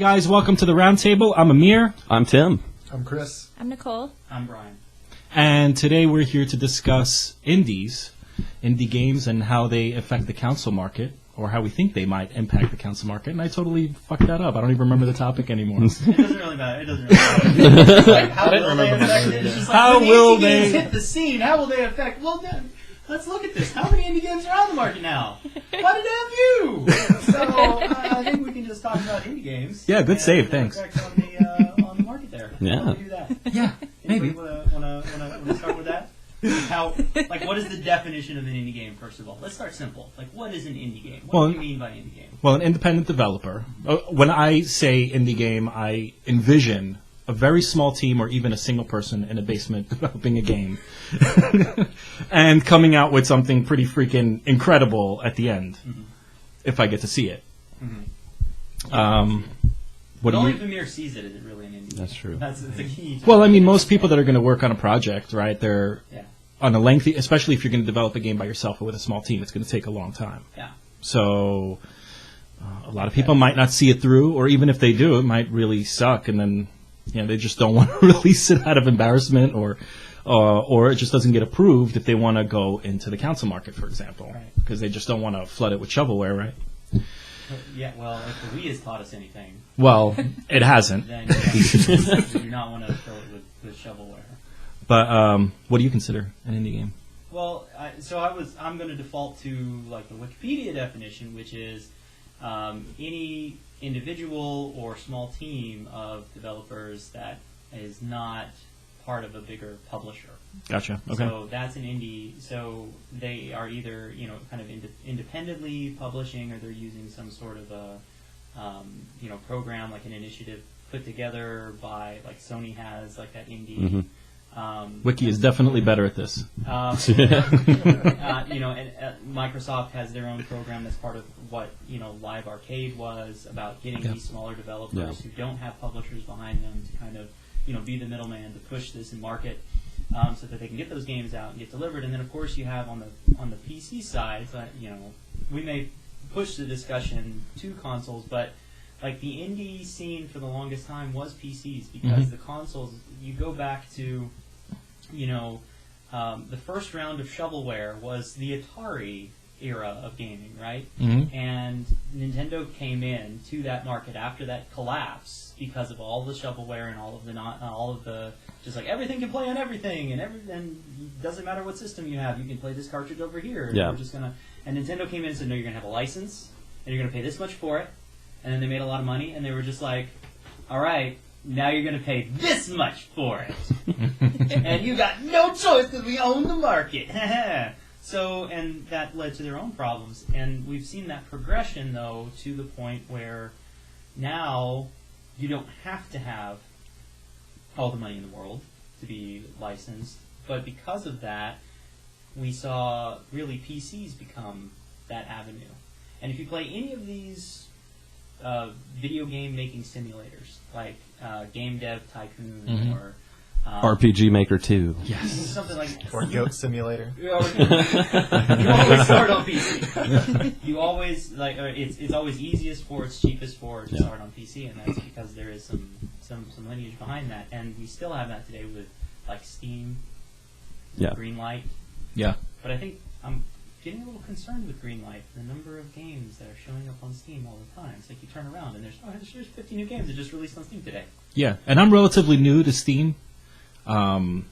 guys, welcome to the Roundtable. I'm Amir. I'm Tim. I'm Chris. I'm Nicole. I'm Brian. And today we're here to discuss indie games and how they affect the console market, or how we think they might impact the console market. And I totally fucked that up. I don't even remember the topic anymore. It doesn't really matter. It doesn't really matter. Like, how will they affect it? It's just like, How when will indie they- games hit the scene? How will they affect? Well, then, let's look at this. How many indie games are on the market now? Quite a damn few. So I think we can just talk about indie games. Yeah, good and save. their Thanks. effect on the market there. Yeah. How do we do that? Yeah, maybe. Wanna start with that? How, like, what is the definition of an indie game, first of all? Let's start simple. Like, what is an indie game? What do you mean by indie game? Well, an independent developer. When I say indie game, I envision a very small team or even a single person in a basement developing a game and coming out with something pretty freaking incredible at the end, if I get to see it. What do Only you... if Amir sees it is it really an indie game. That's true. That's the key. Well, I mean, most people that are going to work on a project, right, they're Yeah. on a lengthy, especially if you're going to develop a game by yourself or with a small team, it's going to take a long time. Yeah. So a lot of people might not see it through, or even if they do, it might really suck, and then they just don't want to release it out of embarrassment, or it just doesn't get approved if they want to go into the console market, for example, because they just don't want to flood it with shovelware, right? Yeah, well, if the Wii has taught us anything, Well, it hasn't. then you do not want to fill it with shovelware. But what do you consider an indie game? Well, I'm going to default to like the Wikipedia definition, which is any individual or small team of developers that is not part of a bigger publisher. Gotcha. Okay. So that's an indie. So they are either kind of independently publishing, or they're using some sort of a program, like an initiative put together by, like, Sony has, like, that indie. Wiki is definitely better at this. And Microsoft has their own program that's part of what Live Arcade was, about getting these smaller developers who don't have publishers behind them to kind of be the middleman to push this and market, so that they can get those games out and get delivered. And then, of course, you have on the PC side, we may push the discussion to consoles, but like the indie scene for the longest time was PCs, because the consoles, you go back to the first round of shovelware was the Atari era of gaming, right? And Nintendo came in to that market after that collapse because of all the shovelware and all of the just like everything can play on everything, and it doesn't matter what system you have, you can play this cartridge over here. Yeah. And Nintendo came in and said, no, you're gonna have a license and you're gonna pay this much for it. And then they made a lot of money, and they were just like, all right, now you're going to pay this much for it. And you got no choice because we own the market. So, and that led to their own problems. And we've seen that progression, though, to the point where now you don't have to have all the money in the world to be licensed. But because of that, we saw really PCs become that avenue. And if you play any of these video game making simulators, like Game Dev Tycoon or RPG Maker 2. Yes. something like Or Goat Simulator. you always start on PC. You always it's always easiest for, it's cheapest for to start on PC, and that's because there is some lineage behind that, and we still have that today with like Steam, Greenlight. Yeah. But I think I'm getting a little concerned with Greenlight, the number of games that are showing up on Steam all the time. It's like you turn around and there's 50 new games that just released on Steam today. Yeah, and I'm relatively new to Steam. And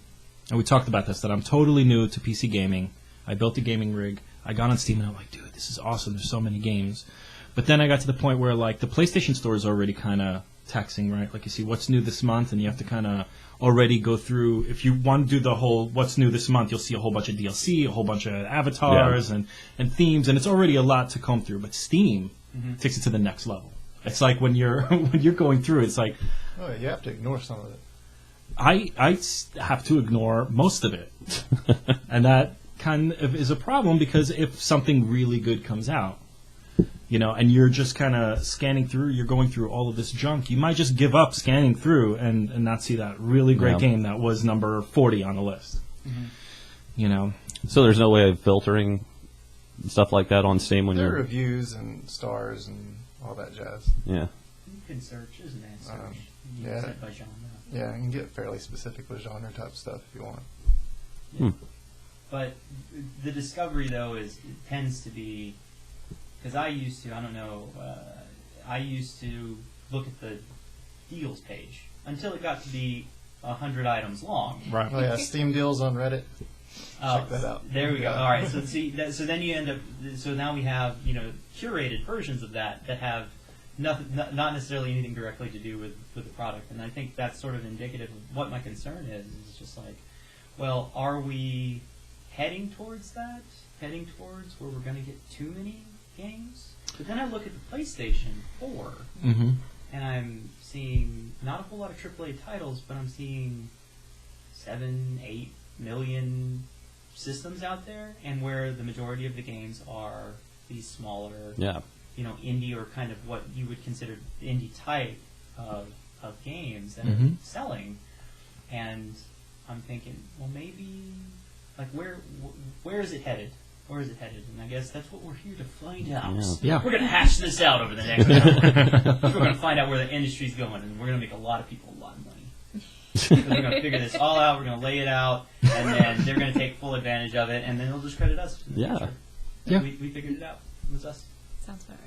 we talked about this, that I'm totally new to PC gaming. I built a gaming rig. I got on Steam and I'm like, dude, this is awesome. There's so many games. But then I got to the point where, like, the PlayStation Store is already kind of taxing, right? Like, you see what's new this month, and you have to kind of already go through. If you want to do the whole what's new this month, you'll see a whole bunch of DLC, a whole bunch of avatars and themes, and it's already a lot to comb through. But Steam takes it to the next level. It's like when you're going through, it's like, Oh, you have to ignore some of it. I have to ignore most of it. And that kind of is a problem, because if something really good comes out, and you're just kind of scanning through, you're going through all of this junk, you might just give up scanning through and not see that really great game that was number 40 on the list. So there's no way of filtering stuff like that on Steam when There are you're... reviews and stars and all that jazz. Yeah. can search, isn't it? Search. You yeah. set by genre. Yeah, you can get fairly specific with genre type stuff if you want. Yeah. But the discovery, though, tends to be, because I used to look at the deals page until it got to be 100 items long. Right. Oh yeah, Steam deals on Reddit. Check that out. There we go. All right. So so then you end up. So now we have curated versions of that have nothing, not necessarily anything directly to do with the product. And I think that's sort of indicative of what my concern is. It's just like, well, are we heading towards that? Heading towards where we're going to get too many games? But then I look at the PlayStation 4, Mm-hmm. and I'm seeing not a whole lot of AAA titles, but I'm seeing 7-8 million systems out there, and where the majority of the games are these smaller, indie or kind of what you would consider indie type of games that are selling. And I'm thinking, well, maybe, like, where is it headed? Where is it headed? And I guess that's what we're here to find out. Yeah. We're going to hash this out over the next hour. We're going to find out where the industry's going, and we're going to make a lot of people a lot of money. We're going to figure this all out, we're going to lay it out, and then they're going to take full advantage of it, and then they'll just credit us. Yeah. Yeah. We figured it out. It was us. Sounds about right.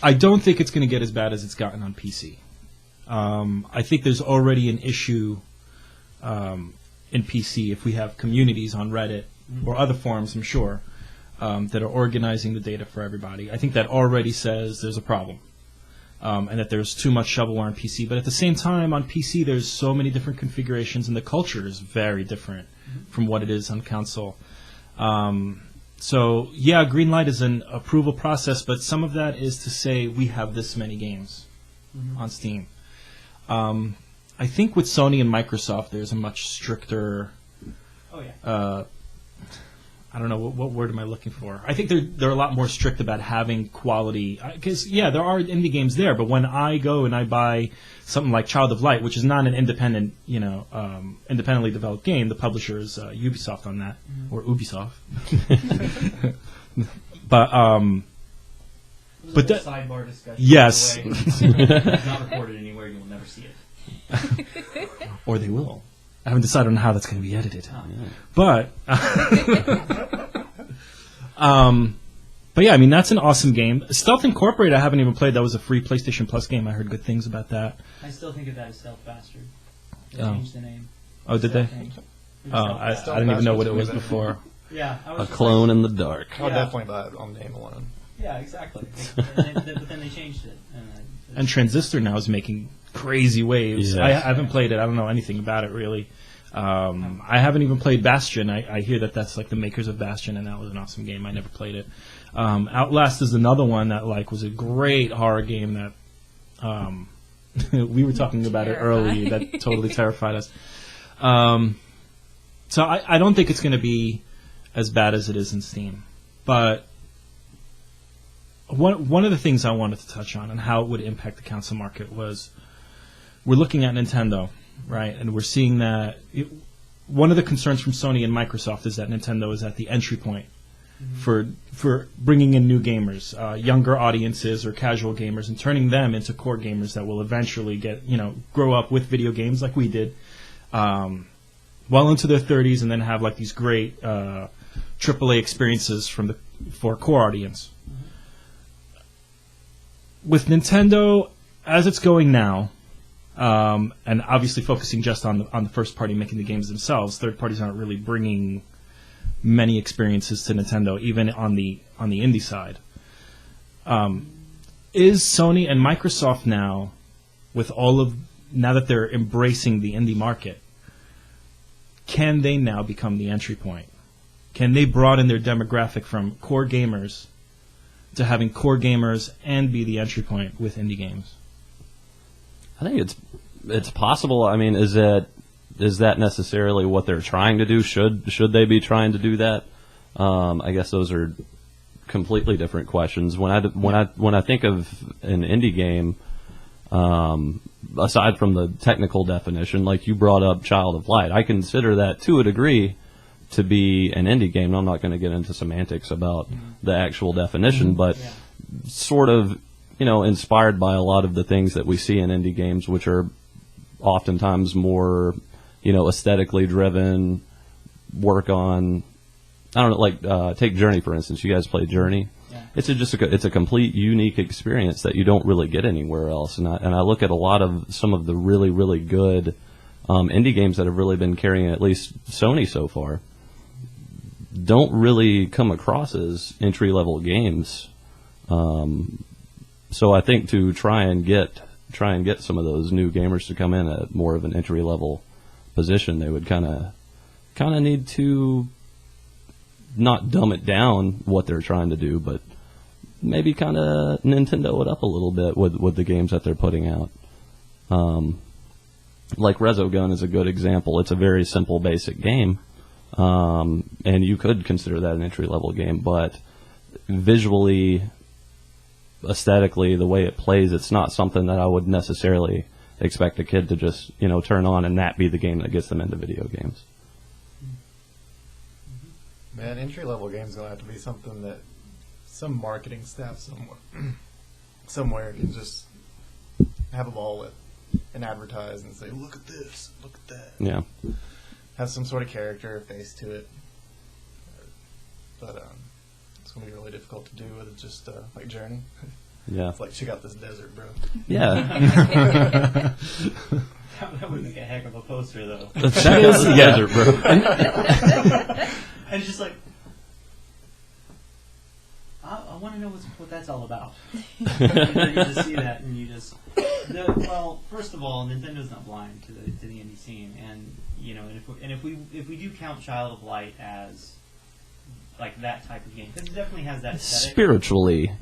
I don't think it's going to get as bad as it's gotten on PC. I think there's already an issue in PC if we have communities on Reddit or other forums, I'm sure, that are organizing the data for everybody. I think that already says there's a problem. And that there's too much shovelware on PC. But at the same time, on PC, there's so many different configurations, and the culture is very different from what it is on console. So, yeah, green light is an approval process, but some of that is to say we have this many games on Steam. I think with Sony and Microsoft, there's a much stricter... Oh, yeah. I don't know, what word am I looking for? I think they're a lot more strict about having quality. Because, yeah, there are indie games there, but when I go and I buy something like Child of Light, which is not an independent, independently developed game, the publisher is Ubisoft on that, or Ubisoft. But that sidebar discussion. Yes. It's not recorded anywhere. You will never see it. Or they will. I haven't decided on how that's going to be edited. Oh, yeah. But yeah, I mean, that's an awesome game. Stealth Incorporated, I haven't even played. That was a free PlayStation Plus game. I heard good things about that. I still think of that as Stealth Bastard. They Oh. changed the name. Oh, did they? I I didn't even know what it was before. Yeah. I was A just clone in the dark. I'll Yeah. definitely buy it on name alone. Yeah, exactly. But then they changed it. And Transistor now is making crazy waves. Yes. I haven't played it. I don't know anything about it, really. I haven't even played Bastion. I hear that that's like the makers of Bastion, and that was an awesome game. I never played it. Outlast is another one that was a great horror game that we were talking about it early. That totally terrified us. So I don't think it's going to be as bad as it is in Steam. But one of the things I wanted to touch on and how it would impact the console market was we're looking at Nintendo, right? And we're seeing that one of the concerns from Sony and Microsoft is that Nintendo is at the entry point for bringing in new gamers, younger audiences or casual gamers, and turning them into core gamers that will eventually grow up with video games like we did, well into their 30s, and then have like these great AAA experiences for a core audience. With Nintendo, as it's going now, and obviously focusing just on the first party making the games themselves, third parties aren't really bringing many experiences to Nintendo, even on the indie side. Is Sony and Microsoft now that they're embracing the indie market, can they now become the entry point? Can they broaden their demographic from core gamers to having core gamers and be the entry point with indie games? I think it's possible. I mean, is that necessarily what they're trying to do? Should they be trying to do that? I guess those are completely different questions. When I think of an indie game, aside from the technical definition, like you brought up Child of Light, I consider that to a degree to be an indie game. I'm not going to get into semantics about the actual definition, but sort of, inspired by a lot of the things that we see in indie games, which are oftentimes more, aesthetically driven, work on, I don't know, like take Journey, for instance. You guys play Journey. Yeah. It's a complete unique experience that you don't really get anywhere else. And I look at some of the really, really good indie games that have really been carrying at least Sony so far. Don't really come across as entry-level games. So I think to try and get some of those new gamers to come in at more of an entry-level position, they would kind of need to not dumb it down what they're trying to do, but maybe kind of Nintendo it up a little bit with the games that they're putting out. Like Resogun is a good example. It's a very simple, basic game, and you could consider that an entry-level game, but visually, aesthetically, the way it plays, it's not something that I would necessarily expect a kid to just, turn on and that be the game that gets them into video games. Man, entry-level games going to have to be something that some marketing staff somewhere can just have a ball with and advertise and say, look at this, look at that. Yeah. Have some sort of character or face to it. But it's going to be really difficult to do with just like Journey. Yeah. It's like, check out this desert, bro. Yeah. That would make a heck of a poster, though. That is, yeah, bro. And it's just like, I want to know what that's all about. You just see that, and you just, well, first of all, Nintendo's not blind to the indie scene, and if we do count Child of Light as like that type of game, because it definitely has that aesthetic. Spiritually,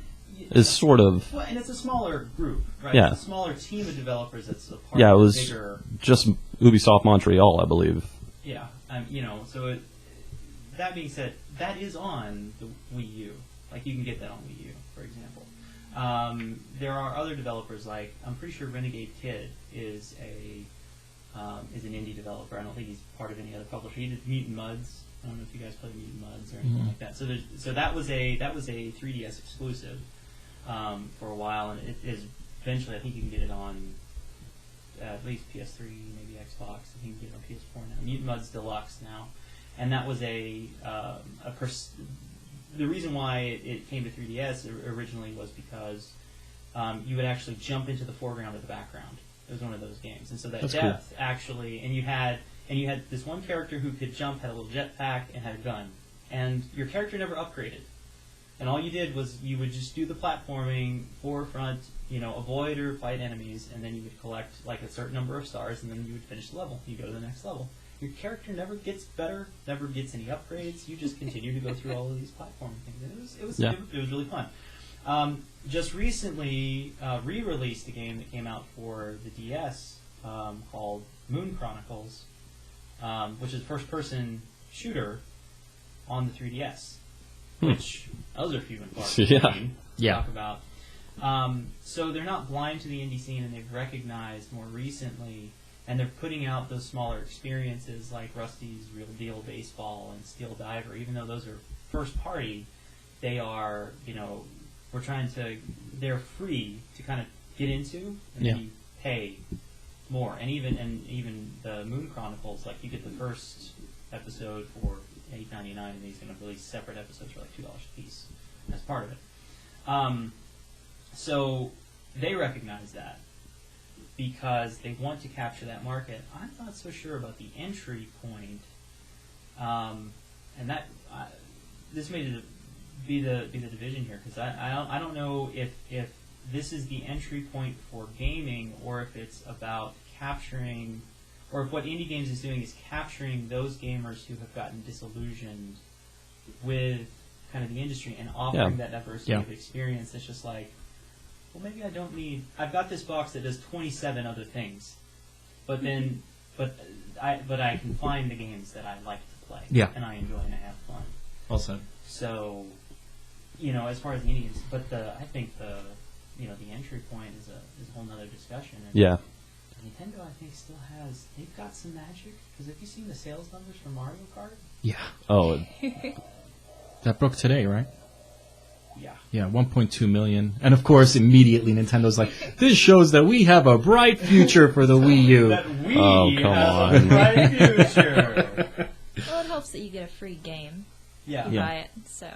is sort of. Well, and it's a smaller group, right? Yeah. It's a smaller team of developers that's a part Yeah, it of was a bigger. just Ubisoft Montreal, I believe. Yeah, so that being said, that is on the Wii U. Like, you can get that on Wii U, for example. There are other developers, like, I'm pretty sure Renegade Kid is an indie developer. I don't think he's part of any other publisher. He did Mutant Mudds. I don't know if you guys play Mutant Mudds or anything like that. So that was a 3DS exclusive for a while, and it is eventually, I think you can get it on at least PS3, maybe Xbox. I think you can get it on PS4 now. Mutant Mudds Deluxe now. And that was the reason why it came to 3DS originally was because you would actually jump into the foreground or the background. It was one of those games, and so that depth actually, and you had this one character who could jump, had a little jetpack, and had a gun, and your character never upgraded. And all you did was you would just do the platforming, forefront, avoid or fight enemies, and then you would collect like a certain number of stars, and then you would finish the level. You go to the next level. Your character never gets better, never gets any upgrades. You just continue to go through all of these platforming things. And it was really fun. Just recently re-released a game that came out for the DS called Moon Chronicles, which is a first-person shooter on the 3DS. Which those are few and far between to talk about. So they're not blind to the indie scene, and they've recognized more recently. And they're putting out those smaller experiences like Rusty's Real Deal Baseball and Steel Diver. Even though those are first party, they are, they're free to kind of get into, and then you pay more. And even the Moon Chronicles, like you get the first episode for $8.99, and he's going to release separate episodes for like $2 a piece as part of it. So they recognize that, because they want to capture that market. I'm not so sure about the entry point, and that this may be the division here, because I don't know if this is the entry point for gaming, or if it's about capturing, or if what indie games is doing is capturing those gamers who have gotten disillusioned with kind of the industry and offering that diversity of experience. That's just like, well, maybe I don't need. I've got this box that does 27 other things, but I can find the games that I like to play, and I enjoy and I have fun. Well said. So, as far as the indies, but I think the entry point is a whole other discussion. And Nintendo, I think, still has. They've got some magic, because have you seen the sales numbers for Mario Kart? Yeah. Oh, That broke today, right? Yeah, 1.2 million. And of course, immediately Nintendo's like, this shows that we have a bright future for the Wii U. That we come have on. a bright future. Well, it helps that you get a free game. Yeah. You buy it, so.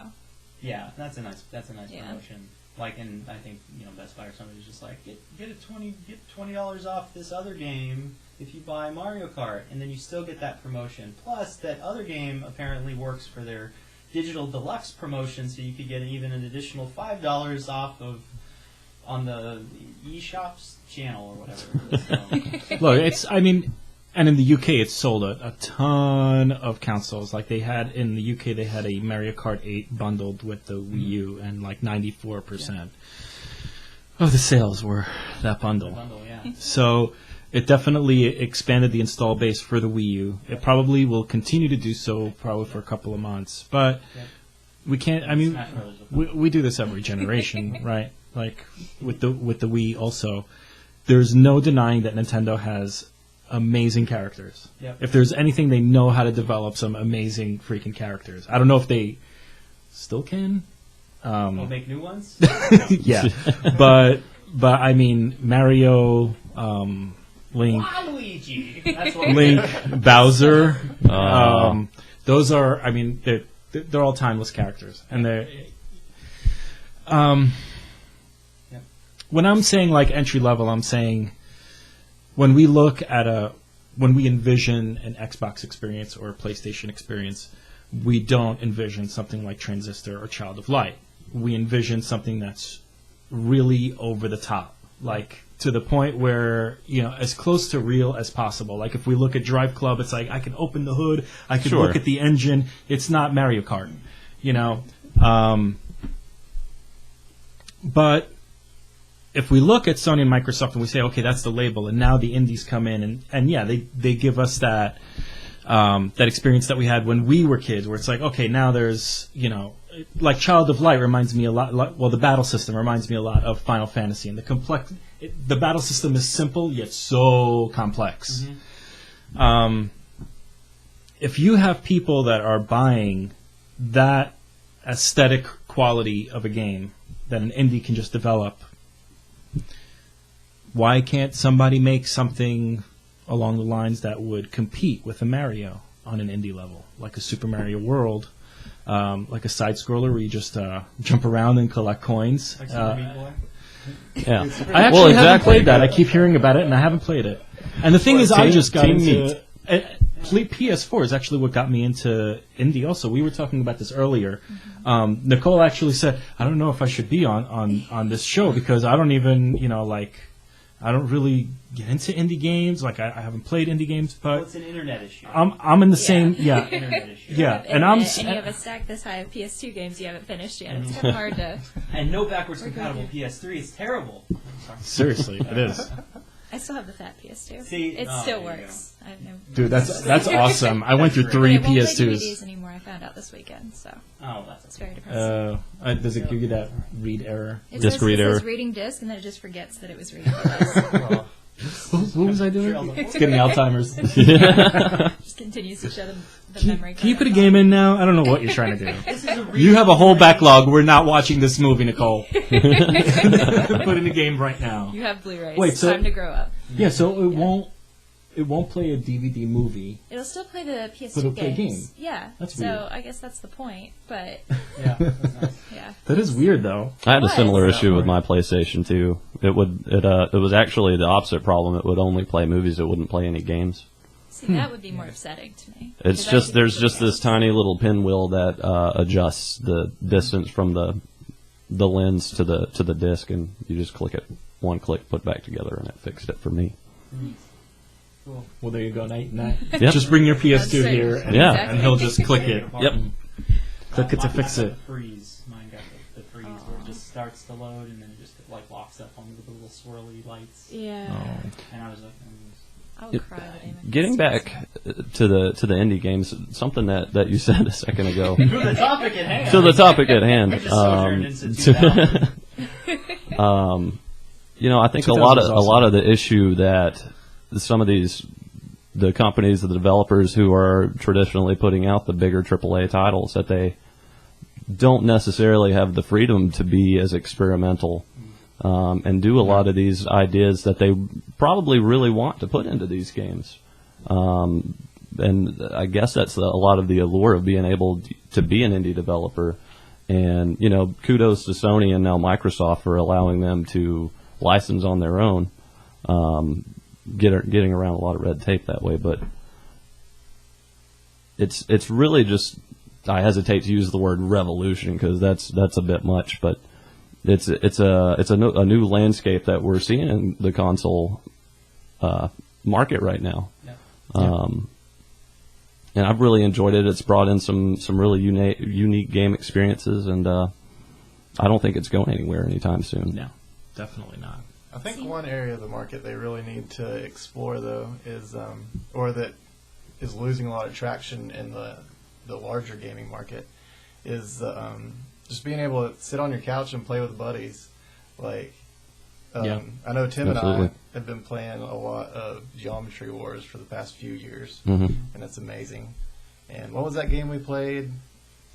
Yeah, that's a nice Yeah. promotion. Like, and I think Best Buy or somebody's just like get $20 off this other game if you buy Mario Kart, and then you still get that promotion. Plus, that other game apparently works for their digital deluxe promotion, so you could get even an additional $5 off on the eShops channel or whatever. So. Look, and in the UK, it sold a ton of consoles. Like in the UK, they had a Mario Kart 8 bundled with the Wii U, and like 94% of the sales were that bundle. So it definitely expanded the install base for the Wii U. It probably will continue to do so, probably for a couple of months. But we can't. We do this every generation, right? Like with the Wii, also, there's no denying that Nintendo has amazing characters. Yep. If there's anything, they know how to develop some amazing freaking characters. I don't know if they still can. We'll make new ones. Yeah, but I mean Mario, Link, Waluigi. That's what Link, Bowser. Those are, I mean, they're all timeless characters, and they're. When I'm saying like entry level, I'm saying when we envision an Xbox experience or a PlayStation experience, we don't envision something like Transistor or Child of Light. We envision something that's really over the top, like to the point where, as close to real as possible. Like if we look at Drive Club, it's like I can open the hood, I can look at the engine. It's not Mario Kart, But if we look at Sony and Microsoft and we say, okay, that's the label, and now the indies come in and they give us that experience that we had when we were kids, where it's like, okay, now there's, like Child of Light reminds me a lot, well, the battle system reminds me a lot of Final Fantasy, and the battle system is simple yet so complex. Mm-hmm. If you have people that are buying that aesthetic quality of a game that an indie can just develop, why can't somebody make something along the lines that would compete with a Mario on an indie level, like a Super Mario World, like a side scroller where you just jump around and collect coins? Like Super Meat Boy? Yeah, I actually haven't played that. I keep hearing about it, and I haven't played it. And the thing is, I just got into PS4 is actually what got me into indie. Also, we were talking about this earlier. Nicole actually said, "I don't know if I should be on this show because I don't even, I don't really get into indie games. Like I haven't played indie games, but it's an internet issue. I'm in the same internet issue. Yeah, and you have a stack this high of PS2 games you haven't finished yet. It's kind of hard to. And no backwards compatible PS3. It's terrible. Seriously, it is. I still have the fat PS2. See, it still works. I have no. Dude, that's awesome. I went through 3 it won't play PS2s. DVDs anymore. I found out this weekend, so. Oh, that's it's very depressing. Does it give you that read error? It Disc says, read error. It says reading disc, and then it just forgets that it was reading the disc. What was I doing? It's getting Alzheimer's. Just continues to show the memory. Can you put a game in now? I don't know what you're trying to do. This is a You have a whole backlog. We're not watching this movie, Nicole. Put in a game right now. You have Blu-rays. Wait, so- Time to grow up. Yeah, so it won't play a DVD movie. It'll still play the PS2 But it'll play games. game. Yeah. That's so weird. I guess that's the point. But Yeah, that's nice. yeah. That is weird, though. I had a What? similar issue with my PlayStation 2. It was actually the opposite problem. It would only play movies. It wouldn't play any games. See, that would be more upsetting to me. It's Because just I there's could just this tiny little pinwheel that adjusts the distance from the lens to the disc, and you just click it, one click, put back together, and it fixed it for me. Cool. Well, there you go, Nate. Yep. Just bring your PS2 That's right. here, and, Yeah. and he'll just click it. Yep. Click it to Mine fix got it. the freeze. Mine got the freeze where it just starts to load and then it just locks up on the little swirly lights. Yeah. And I was like, I would cry. when I Getting back to the indie games, something that you said a second ago. to the topic at hand. To the topic at hand. We just sojourned into 2000. I think 2000 a was awesome. lot of the issue that some of the companies, the developers who are traditionally putting out the bigger AAA titles, that don't necessarily have the freedom to be as experimental and do a lot of these ideas that they probably really want to put into these games. And I guess that's a lot of the allure of being able to be an indie developer. And, you know, kudos to Sony and now Microsoft for allowing them to license on their own, getting around a lot of red tape that way. But it's really just, I hesitate to use the word revolution because that's a bit much, but it's a new landscape that we're seeing in the console market right now. Yeah. And I've really enjoyed it. It's brought in some really unique game experiences, and I don't think it's going anywhere anytime soon. No, definitely not. I think one area of the market they really need to explore, though, is or that is losing a lot of traction in the larger gaming market, is just being able to sit on your couch and play with buddies. Like, I know Tim Absolutely. and I have been playing a lot of Geometry Wars for the past few years, Mhm. and it's amazing. And what was that game we played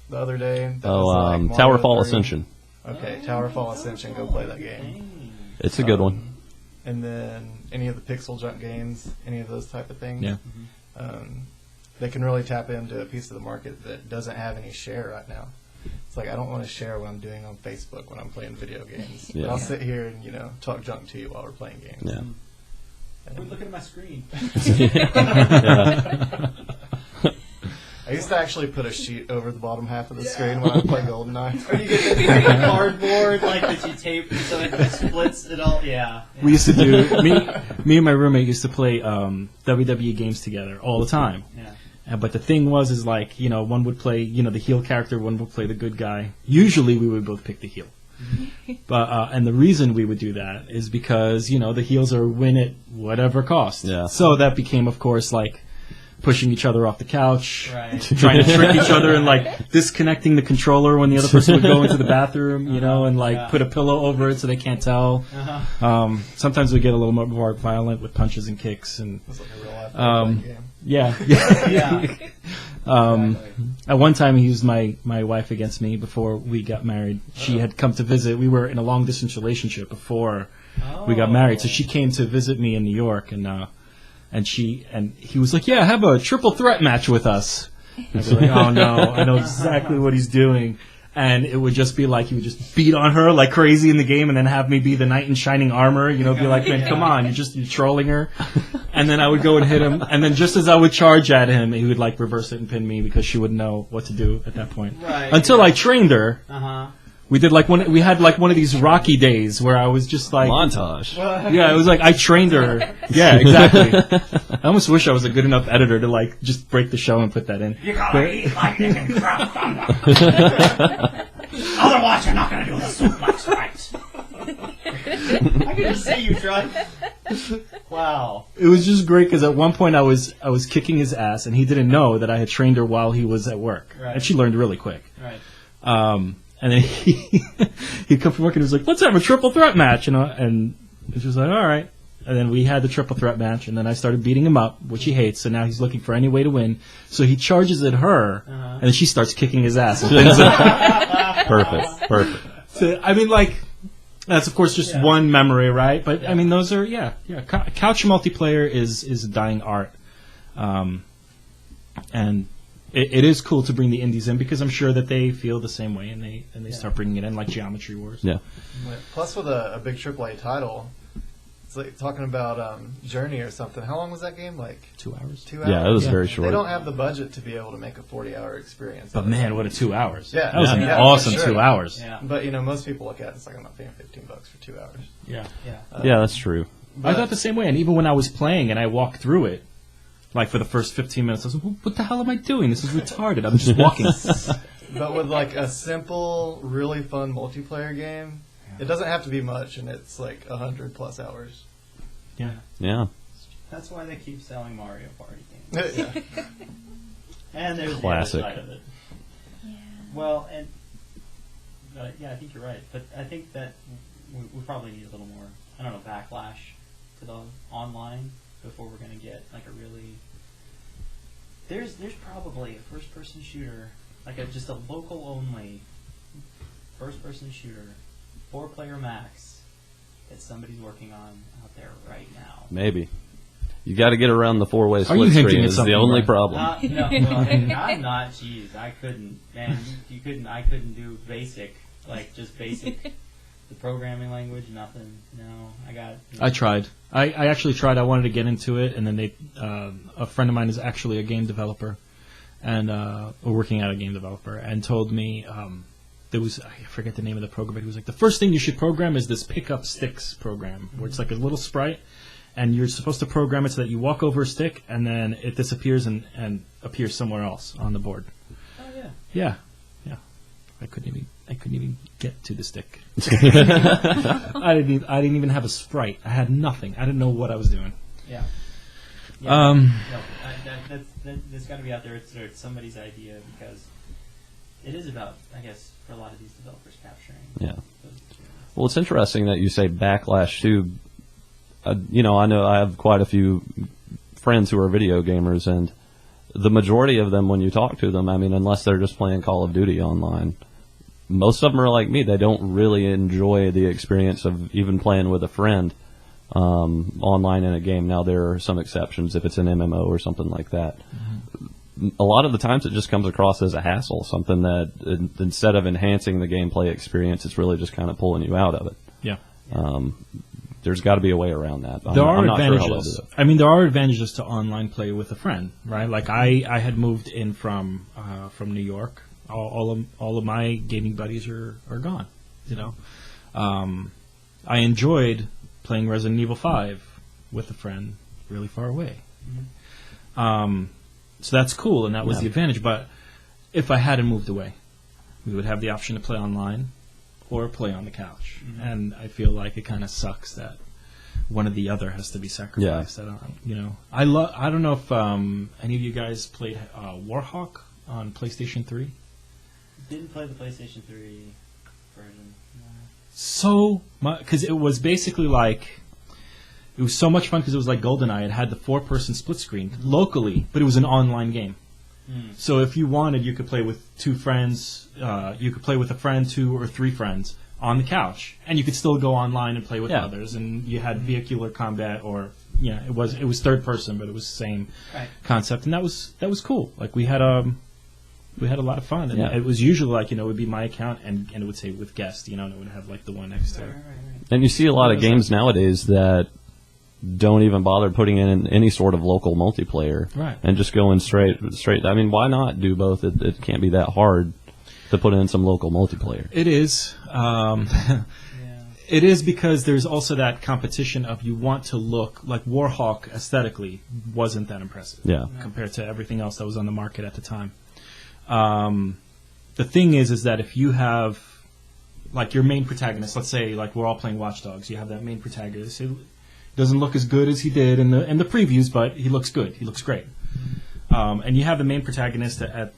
the other day? That Oh, was like Mario Towerfall 3? Ascension. Okay, Towerfall Ascension. Go play that game. Dang. It's a good one. And then any of the pixel junk games, any of those type of things. Yeah. They can really tap into a piece of the market that doesn't have any share right now. It's like, I don't want to share what I'm doing on Facebook when I'm playing video games. Yeah. I'll sit here and, talk junk to you while we're playing games. Yeah. Quit looking at my screen. Yeah. I used to actually put a sheet over the bottom half of the screen when I play GoldenEye. Or you get the cardboard like that you tape so it splits it all. Yeah. We used to do me and my roommate used to play WWE games together all the time. Yeah. But the thing was, like, one would play, the heel character, one would play the good guy. Usually we would both pick the heel. But and the reason we would do that is because, the heels are win at whatever cost. Yeah. So that became, of course, like pushing each other off the couch, Right. trying to trick each other and like disconnecting the controller when the other person would go into the bathroom, and like put a pillow over it so they can't tell. Uh-huh. Sometimes we get a little more violent with punches and kicks and It's like a real life playing game. yeah. Yeah. At one time, he used my wife against me before we got married. She had come to visit. We were in a long distance relationship before we got married, so she came to visit me in New York, and he was like, "Yeah, have a triple threat match with us." I was like, "Oh no, I know exactly what he's doing." And it would just be like he would just beat on her like crazy in the game, and then have me be the knight in shining armor. Be like, "Man, come on, you're trolling her." And then I would go and hit him, and then just as I would charge at him, he would like reverse it and pin me because she wouldn't know what to do at that point. Right. Until I trained her. Uh-huh. We did we had like one of these Rocky days where I was just like Montage. yeah, it was like I trained her. Yeah, exactly. I almost wish I was a good enough editor to like just break the show and put that in. You gotta eat lightning and drop thunder. Otherwise, you're not gonna do the suplex right. I can just see you trying. Wow. It was just great because at one point I was kicking his ass and he didn't know that I had trained her while he was at work, Right. and she learned really quick. Right. And then he'd come from work and he was like, "Let's have a triple threat match," and she was like, "All right." And then we had the triple threat match, and then I started beating him up, which he hates. So now he's looking for any way to win. So he charges at her, and then she starts kicking his ass. And pins him. Perfect. So, I mean, like, that's of course just one memory, right? But I mean, those are couch multiplayer is a dying art, and it is cool to bring the indies in because I'm sure that they feel the same way and they start bringing it in like Geometry Wars. Yeah. Plus, with a big AAA title, it's like talking about Journey or something. How long was that game? Like 2 hours. 2 hours? Yeah, it was Yeah. very They short. don't have the budget to be able to make a 40-hour experience. But man, what a 2 hours! Yeah. That was an Yeah, for awesome sure. 2 hours. Yeah. But most people look at it, it's like, I'm not paying $15 for 2 hours. Yeah. Yeah. Yeah, that's true. I thought the same way, and even when I was playing and I walked through it, like for the first 15 minutes, I was like, "What the hell am I doing? This is retarded. I'm just walking." But with like a simple, really fun multiplayer game, it doesn't have to be much, and it's like 100+ hours. Yeah. Yeah. That's why they keep selling Mario Party games. Yeah. And there's Classic. the other side of it. Yeah. Well, and yeah, I think you're right. But I think that we probably need a little more, I don't know, backlash to the online before we're going to get like a really. There's probably a first-person shooter, like just a local only first-person shooter, 4-player max that somebody's working on out there right now. Maybe. You got to get around the 4-way you split hinting screen at is something, the only Brian? problem. No, well, I'm not. Jeez, I couldn't. Man, you couldn't. I couldn't do basic, like just basic. The programming language, nothing. No, I got. I tried. I actually tried. I wanted to get into it, and then a friend of mine is actually a game developer, and working at a game developer, and told me there was, I forget the name of the program, but he was like, the first thing you should program is this pick up sticks program, where it's like a little sprite, and you're supposed to program it so that you walk over a stick, and then it disappears and appears somewhere else on the board. Oh yeah. Yeah. I couldn't even get to the stick. I didn't even have a sprite. I had nothing. I didn't know what I was doing. Yeah. That's got to be out there. It's somebody's idea, because it is about, I guess, for a lot of these developers capturing. Yeah. Those experiences. Well, it's interesting that you say backlash too. I know I have quite a few friends who are video gamers, and the majority of them, when you talk to them, I mean, unless they're just playing Call of Duty online, most of them are like me. They don't really enjoy the experience of even playing with a friend online in a game. Now, there are some exceptions if it's an MMO or something like that. Mm-hmm. A lot of the times it just comes across as a hassle, something that instead of enhancing the gameplay experience, it's really just kind of pulling you out of it. Yeah. There's got to be a way around that. There are I'm not sure how they'll advantages. do it. I mean, there are advantages to online play with a friend, right? Like I had moved in from New York. All of my gaming buddies are gone. I enjoyed playing Resident Evil 5 with a friend really far away. Mm-hmm. So that's cool, and that was the advantage. But if I hadn't moved away, we would have the option to play online or play on the couch. Mm-hmm. And I feel like it kind of sucks that one or the other has to be sacrificed. Yeah. I don't know if any of you guys played Warhawk on PlayStation 3. Didn't play the PlayStation 3 version. No. So much, because it was basically like, it was so much fun because it was like GoldenEye. It had the 4-person split screen locally, but it was an online game. So if you wanted, you could play with 2 friends. You could play with a friend, 2 or 3 friends on the couch, and you could still go online and play with others. And you had vehicular combat, or it was third person, but it was the same concept, and that was cool. Like we had a lot of fun, and it was usually like it would be my account, and it would say with guest, and it would have like the one next to it. Right. And you see a lot of games nowadays that don't even bother putting in any sort of local multiplayer, right? And just going straight. I mean, why not do both? It can't be that hard to put in some local multiplayer. It is. It is, because there's also that competition of you want to look like Warhawk aesthetically wasn't that impressive, compared to everything else that was on the market at the time. The thing is that if you have like your main protagonist, let's say like we're all playing Watch Dogs, you have that main protagonist. It doesn't look as good as he did in the previews, but he looks good. He looks great. And you have the main protagonist at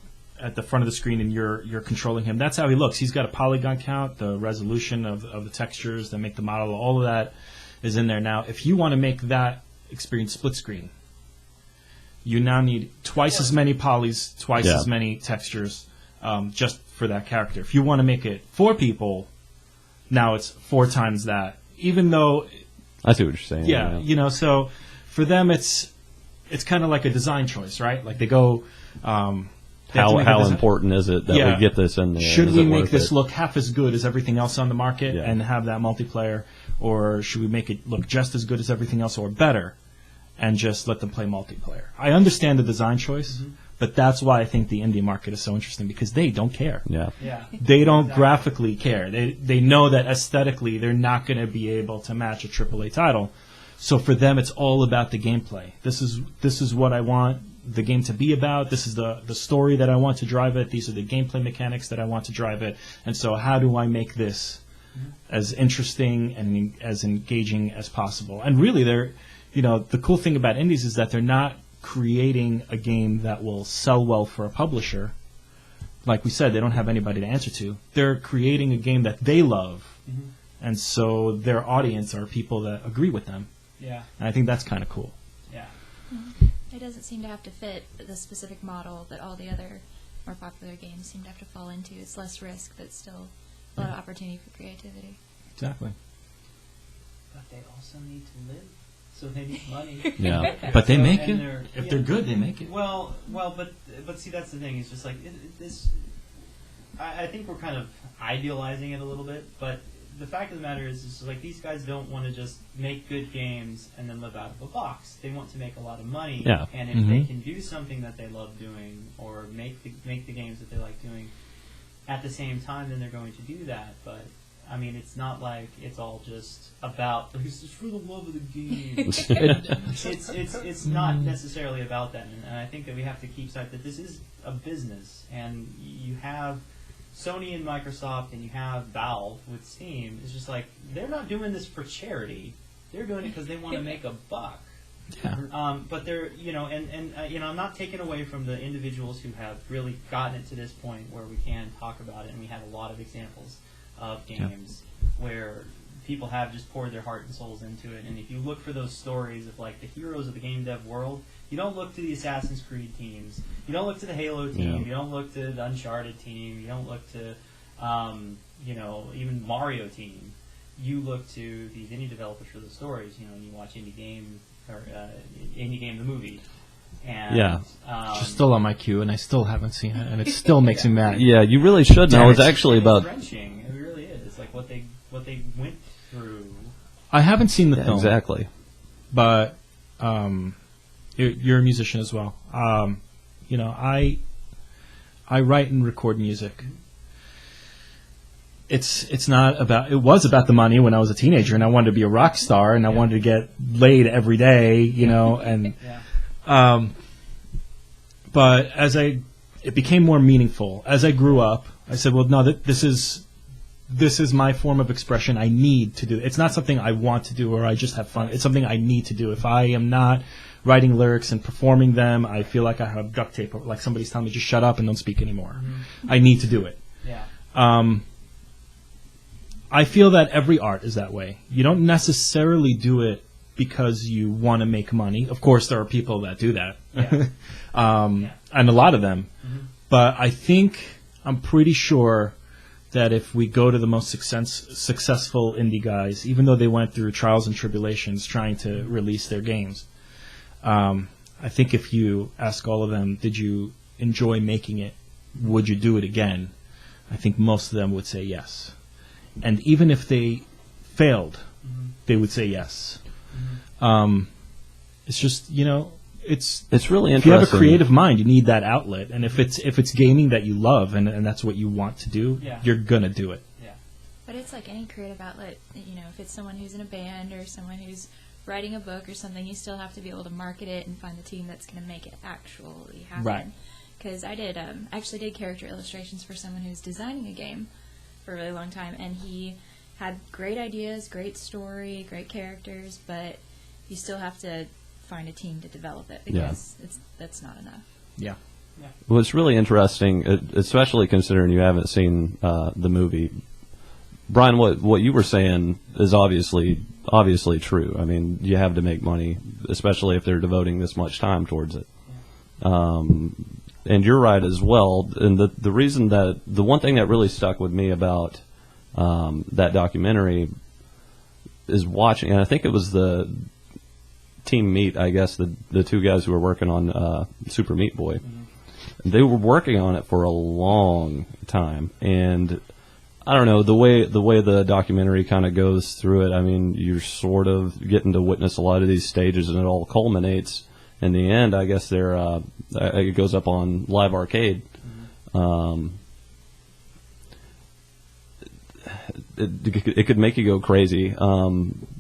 the front of the screen, and you're controlling him. That's how he looks. He's got a polygon count, the resolution of the textures that make the model. All of that is in there now. If you want to make that experience split screen, you now need twice as many polys, twice as many textures, just for that character. If you want to make it 4 people, now it's 4 times that. Even though, I see what you're saying. Yeah. So for them, it's kind of like a design choice, right? Like they go. How important is it that we get this in there? Should we make this look half as good as everything else on the market and have that multiplayer, or should we make it look just as good as everything else or better, and just let them play multiplayer? I understand the design choice, but that's why I think the indie market is so interesting, because they don't care. Yeah. They don't graphically care. They know that aesthetically they're not going to be able to match a AAA title. So for them, it's all about the gameplay. This is what I want the game to be about. This is the story that I want to drive it. These are the gameplay mechanics that I want to drive it. And so how do I make this as interesting and as engaging as possible? And really, the cool thing about indies is that they're not creating a game that will sell well for a publisher. Like we said, they don't have anybody to answer to. They're creating a game that they love. And so their audience are people that agree with them. Yeah. And I think that's kind of cool. Yeah. It doesn't seem to have to fit the specific model that all the other more popular games seem to have to fall into. It's less risk, but still a lot of opportunity for creativity. Exactly. But they also need to live, so they need money. Yeah. But they So- make and it. If they're good, they make it. Well, but see, that's the thing. It's just like this. I think we're kind of idealizing it a little bit, but the fact of the matter is, like, these guys don't want to just make good games and then live out of a box. They want to make a lot of money, Yeah. and if they can do something that they love doing, or make the games that they like doing at the same time, then they're going to do that. But I mean, it's not like it's all just about this is for the love of the game. It's not necessarily about that, and I think that we have to keep sight that this is a business, and you have Sony and Microsoft, and you have Valve with Steam. It's just like they're not doing this for charity; they're doing it because they want to make a buck. Yeah. But they're, I'm not taking away from the individuals who have really gotten it to this point where we can talk about it, and we have a lot of examples of games where people have just poured their heart and souls into it. And if you look for those stories of like the heroes of the game dev world, you don't look to the Assassin's Creed teams, you don't look to the Halo team, you don't look to the Uncharted team, you don't look to, even Mario team. You look to these indie developers for the stories, and you watch Indie Game or Indie Game the movie. And, It's still on my queue, and I still haven't seen it, and it still makes me mad. Yeah, you really should know. It's actually about. wrenching. It really is. It's like what they went through. I haven't seen the film, Exactly. but you're a musician as well. I write and record music. It's not about. It was about the money when I was a teenager, and I wanted to be a rock star, and I wanted to get laid every day, and. But it became more meaningful as I grew up. I said, well, no, this is my form of expression. I need to do it. It's not something I want to do or I just have fun. It's something I need to do. If I am not writing lyrics and performing them, I feel like I have duct tape, or like somebody's telling me just shut up and don't speak anymore. Mm-hmm. I need to do it. Yeah. I feel that every art is that way. You don't necessarily do it because you want to make money. Of course, there are people that do that, and a lot of them. Mm-hmm. But I'm pretty sure that if we go to the most successful indie guys, even though they went through trials and tribulations trying to release their games, I think if you ask all of them, did you enjoy making it? Would you do it again? I think most of them would say yes. And even if they failed, they would say yes. It's just, it's really interesting. If you have a creative mind, you need that outlet, and if it's gaming that you love and that's what you want to do, you're gonna do it. Yeah. But it's like any creative outlet. If it's someone who's in a band or someone who's writing a book or something, you still have to be able to market it and find the team that's going to make it actually happen. Right. Because I did actually did character illustrations for someone who's designing a game for a really long time, and he had great ideas, great story, great characters, but you still have to find a team to develop it because that's not enough. Yeah. Well, it's really interesting, especially considering you haven't seen the movie. Brian, what you were saying is obviously true. I mean, you have to make money, especially if they're devoting this much time towards it. And you're right as well. And the reason that the one thing that really stuck with me about that documentary is watching, and I think it was the Team Meat, I guess, the two guys who were working on Super Meat Boy. Mm-hmm. They were working on it for a long time, and I don't know, the way the documentary kind of goes through it, I mean, you're sort of getting to witness a lot of these stages, and it all culminates in the end. I guess it goes up on Live Arcade. Mm-hmm. It could make you go crazy.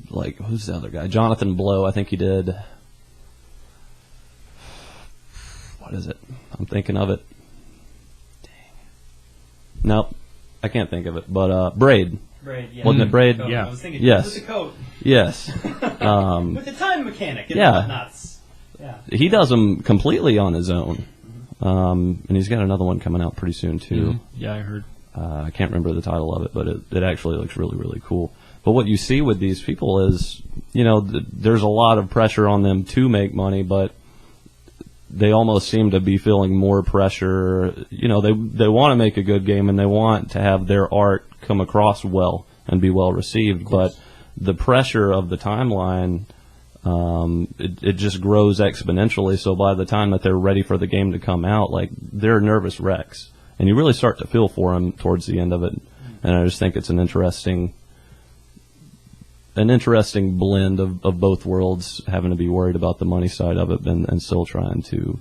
Like, who's the other guy? Jonathan Blow, I think he did. What is it? I'm thinking of it. Dang. Nope. I can't think of it. But Braid. Braid, yeah. Wasn't it Braid? Coat. Yeah. I was thinking, Yes. with the coat. Yes. With the time mechanic and whatnots. Yeah. He does them completely on his own. And he's got another one coming out pretty soon, too. Mm-hmm. Yeah, I heard. I can't remember the title of it, but it actually looks really, really cool. But what you see with these people is, there's a lot of pressure on them to make money, but they almost seem to be feeling more pressure. You know, they want to make a good game and they want to have their art come across well and be well received, but the pressure of the timeline, it just grows exponentially. So by the time that they're ready for the game to come out, like, they're nervous wrecks, and you really start to feel for them towards the end of it. And I just think it's an interesting blend of both worlds, having to be worried about the money side of it and still trying to,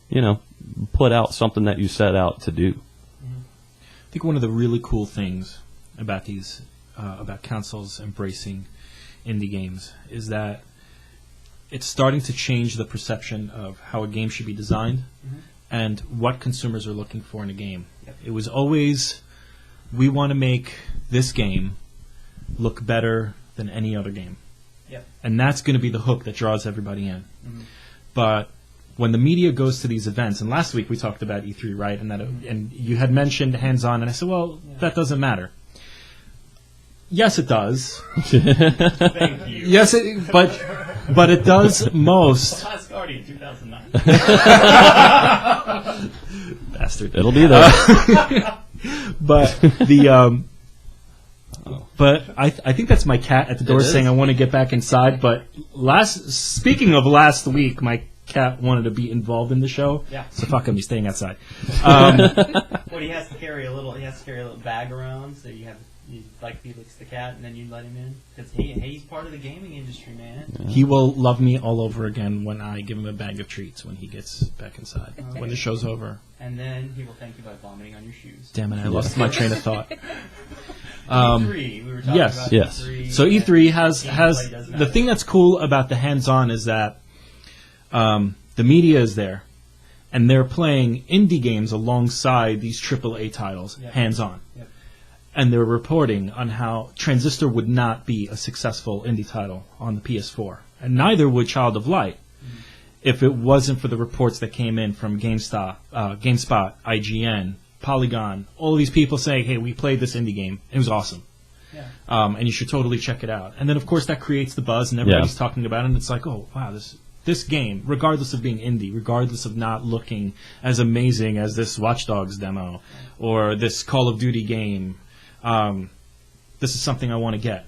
you know, put out something that you set out to do. I think one of the really cool things about these about consoles embracing indie games is that it's starting to change the perception of how a game should be designed and what consumers are looking for in a game. It was always, we want to make this game look better than any other game. And that's going to be the hook that draws everybody in. But when the media goes to these events, and last week we talked about E3, right? And that and you had mentioned hands-on, and I said, well, that doesn't matter. Yes, it does. Thank you. Yes, but it does most. Last Guardian 2009. Bastard. It'll be there. But the but I think that's my cat at the door saying I want to get back inside. But speaking of last week, my cat wanted to be involved in the show. Yeah. So fuck him, he's staying outside. What, he has to carry a little bag around, so you like Felix the cat, and then you let him in because he's part of the gaming industry, man. Yeah. He will love me all over again when I give him a bag of treats when he gets back inside. Okay. When the show's over. And then he will thank you by vomiting on your shoes. Damn it, I lost my train of thought. E3, we were talking about yes. E3. So E3 has doesn't the matter. thing that's cool about the hands-on is that the media is there, and they're playing indie games alongside these AAA titles, hands-on. Yep. And they're reporting on how Transistor would not be a successful indie title on the PS4, and neither would Child of Light if it wasn't for the reports that came in from GameSpot, IGN, Polygon, all of these people saying, hey, we played this indie game. It was awesome. Yeah. And you should totally check it out. And then, of course, that creates the buzz, and everybody's talking about it, and it's like, oh, wow, this game, regardless of being indie, regardless of not looking as amazing as this Watch Dogs demo or this Call of Duty game, this is something I want to get.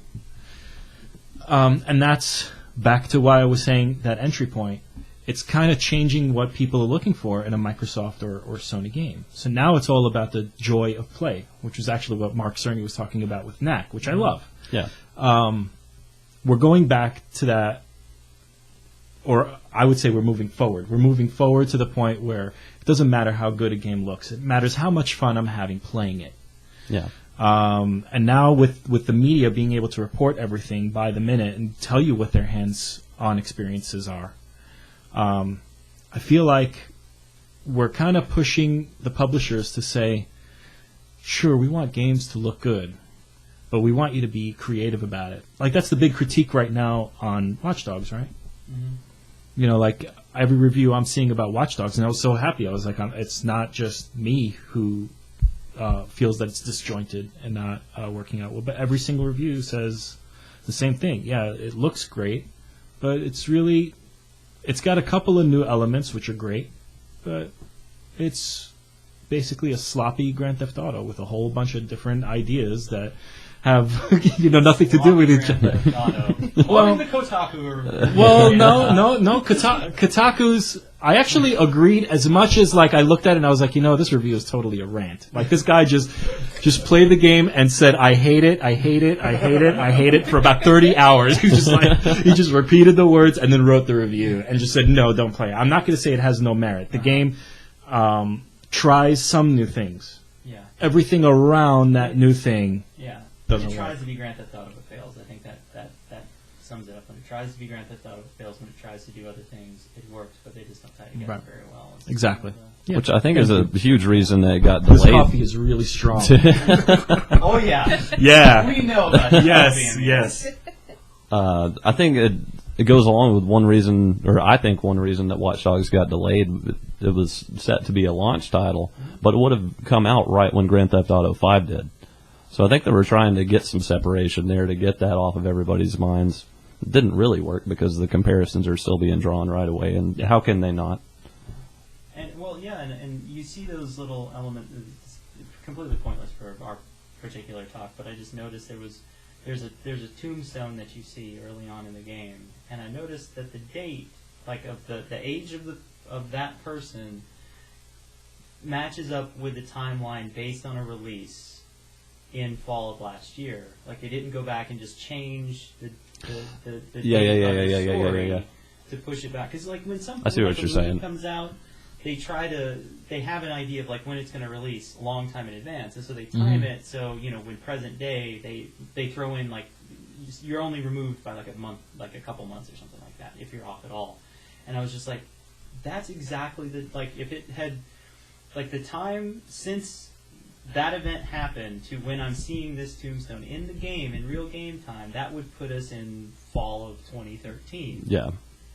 And that's back to why I was saying that entry point. It's kind of changing what people are looking for in a Microsoft or Sony game. So now it's all about the joy of play, which is actually what Mark Cerny was talking about with Knack, which I love. Yeah. We're going back to that, or I would say we're moving forward. We're moving forward to the point where it doesn't matter how good a game looks. It matters how much fun I'm having playing it. Yeah. And now with the media being able to report everything by the minute and tell you what their hands-on experiences are, I feel like we're kind of pushing the publishers to say, sure, we want games to look good, but we want you to be creative about it. Like, that's the big critique right now on Watch Dogs, right? You know, like, every review I'm seeing about Watch Dogs, and I was so happy. I was like, it's not just me who feels that it's disjointed and not working out well, but every single review says the same thing. Yeah, it looks great, but it's got a couple of new elements, which are great, but it's basically a sloppy Grand Theft Auto with a whole bunch of different ideas that have nothing to do with each other. Well, the Kotaku. Well, no. Kotaku's. I actually agreed as much as I looked at it and I was like, this review is totally a rant. Like, this guy just played the game and said, I hate it, I hate it, I hate it, I hate it for about 30 hours. He just repeated the words and then wrote the review and just said, no, don't play it. I'm not going to say it has no merit. The game tries some new things. Yeah. Everything around that new thing. Yeah. Doesn't it tries work. to be Grand Theft Auto but fails. I think that sums it up. When it tries to be Grand Theft Auto, it fails. When it tries to do other things, it works, but they just don't tie it together very well. It's Exactly. Yeah. Which I think is a huge reason that it got This delayed. coffee is really strong. Oh yeah. Yeah. We know about it. Yes. I think it goes along with one reason, or I think one reason that Watch Dogs got delayed. It was set to be a launch title, but it would have come out right when Grand Theft Auto 5 did. So I think they were trying to get some separation there to get that off of everybody's minds. It didn't really work because the comparisons are still being drawn right away, and how can they not? yeah, and you see those little elements. It's completely pointless for our particular talk, but I just noticed there's a tombstone that you see early on in the game, and I noticed that the date, like of the age of that person, matches up with the timeline based on a release in fall of last year. Like they didn't go back and just change the date of the story to push it back. Because like when something I see what like a you're movie saying. comes out, they have an idea of like when it's going to release a long time in advance, and so they time it so when present day they throw in like you're only removed by like a month, like a couple months or something like that if you're off at all. And I was just like, that's exactly if it had like the time since that event happened to when I'm seeing this tombstone in the game in real game time, that would put us in fall of 2013. Yeah.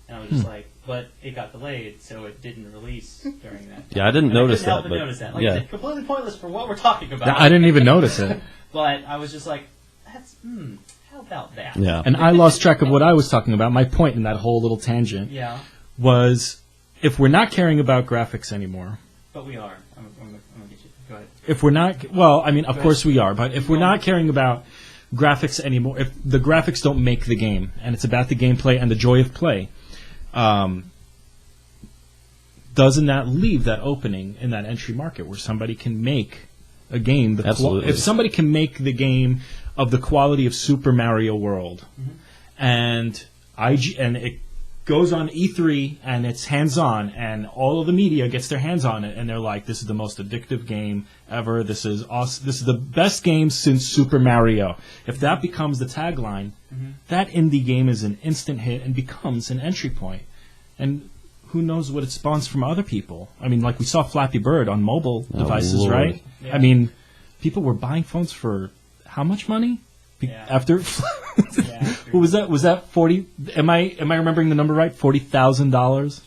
And I was just like, but it got delayed, so it didn't release during that time. Yeah, I didn't notice I couldn't help that, but but notice that. Like, yeah. it's completely pointless for what we're talking about. I didn't even notice it. But I was just like, that's, how about that? Yeah. And I lost track of what I was talking about. My point in that whole little tangent Yeah, was, if we're not caring about graphics anymore, but we are. I'm going to get you. Go ahead. if we're not, well, I mean, of course we are, but if we're not caring about graphics anymore, if the graphics don't make the game, and it's about the gameplay and the joy of play, doesn't that leave that opening in that entry market where somebody can make a game? Absolutely. If somebody can make the game of the quality of Super Mario World, and it goes on E3 and it's hands-on, and all of the media gets their hands on it, and they're like, "This is the most addictive game ever. This is awesome. This is the best game since Super Mario." If that becomes the tagline, that indie game is an instant hit and becomes an entry point. And who knows what it spawns from other people? I mean, like we saw Flappy Bird on mobile devices, Lord. right? Yeah. I mean, people were buying phones for how much money? Yeah. After Yeah. what was that? Was that 40? Am I remembering the number right? $40,000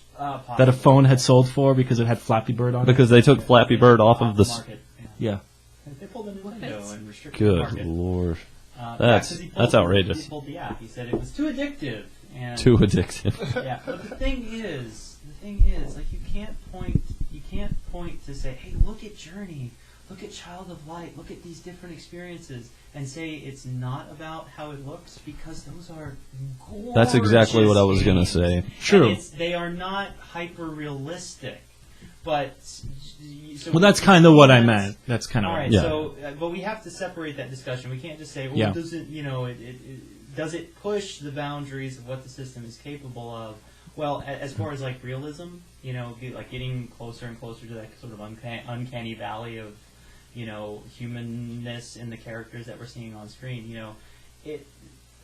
that a phone had sold for because it had Flappy Bird on it. Because they took Flappy Bird off of the... market. Yeah. They pulled a Nintendo and restricted the Good market. Lord. Yeah, 'cause he pulled That's outrageous. He pulled the app. He said it was too addictive. And Too addictive. yeah, but the thing is, like you can't point to say, hey, look at Journey, look at Child of Light, look at these different experiences, and say it's not about how it looks, because those are gorgeous. That's exactly what I was going to games. say. True. And they are not hyper realistic, but so Well, that's kind of what I meant. That's kind of all right. Yeah. So, but we have to separate that discussion. We can't just say, well, Yeah. doesn't does it push the boundaries of what the system is capable of? Well, as far as like realism, like getting closer and closer to that sort of uncanny valley of, humanness in the characters that we're seeing on screen.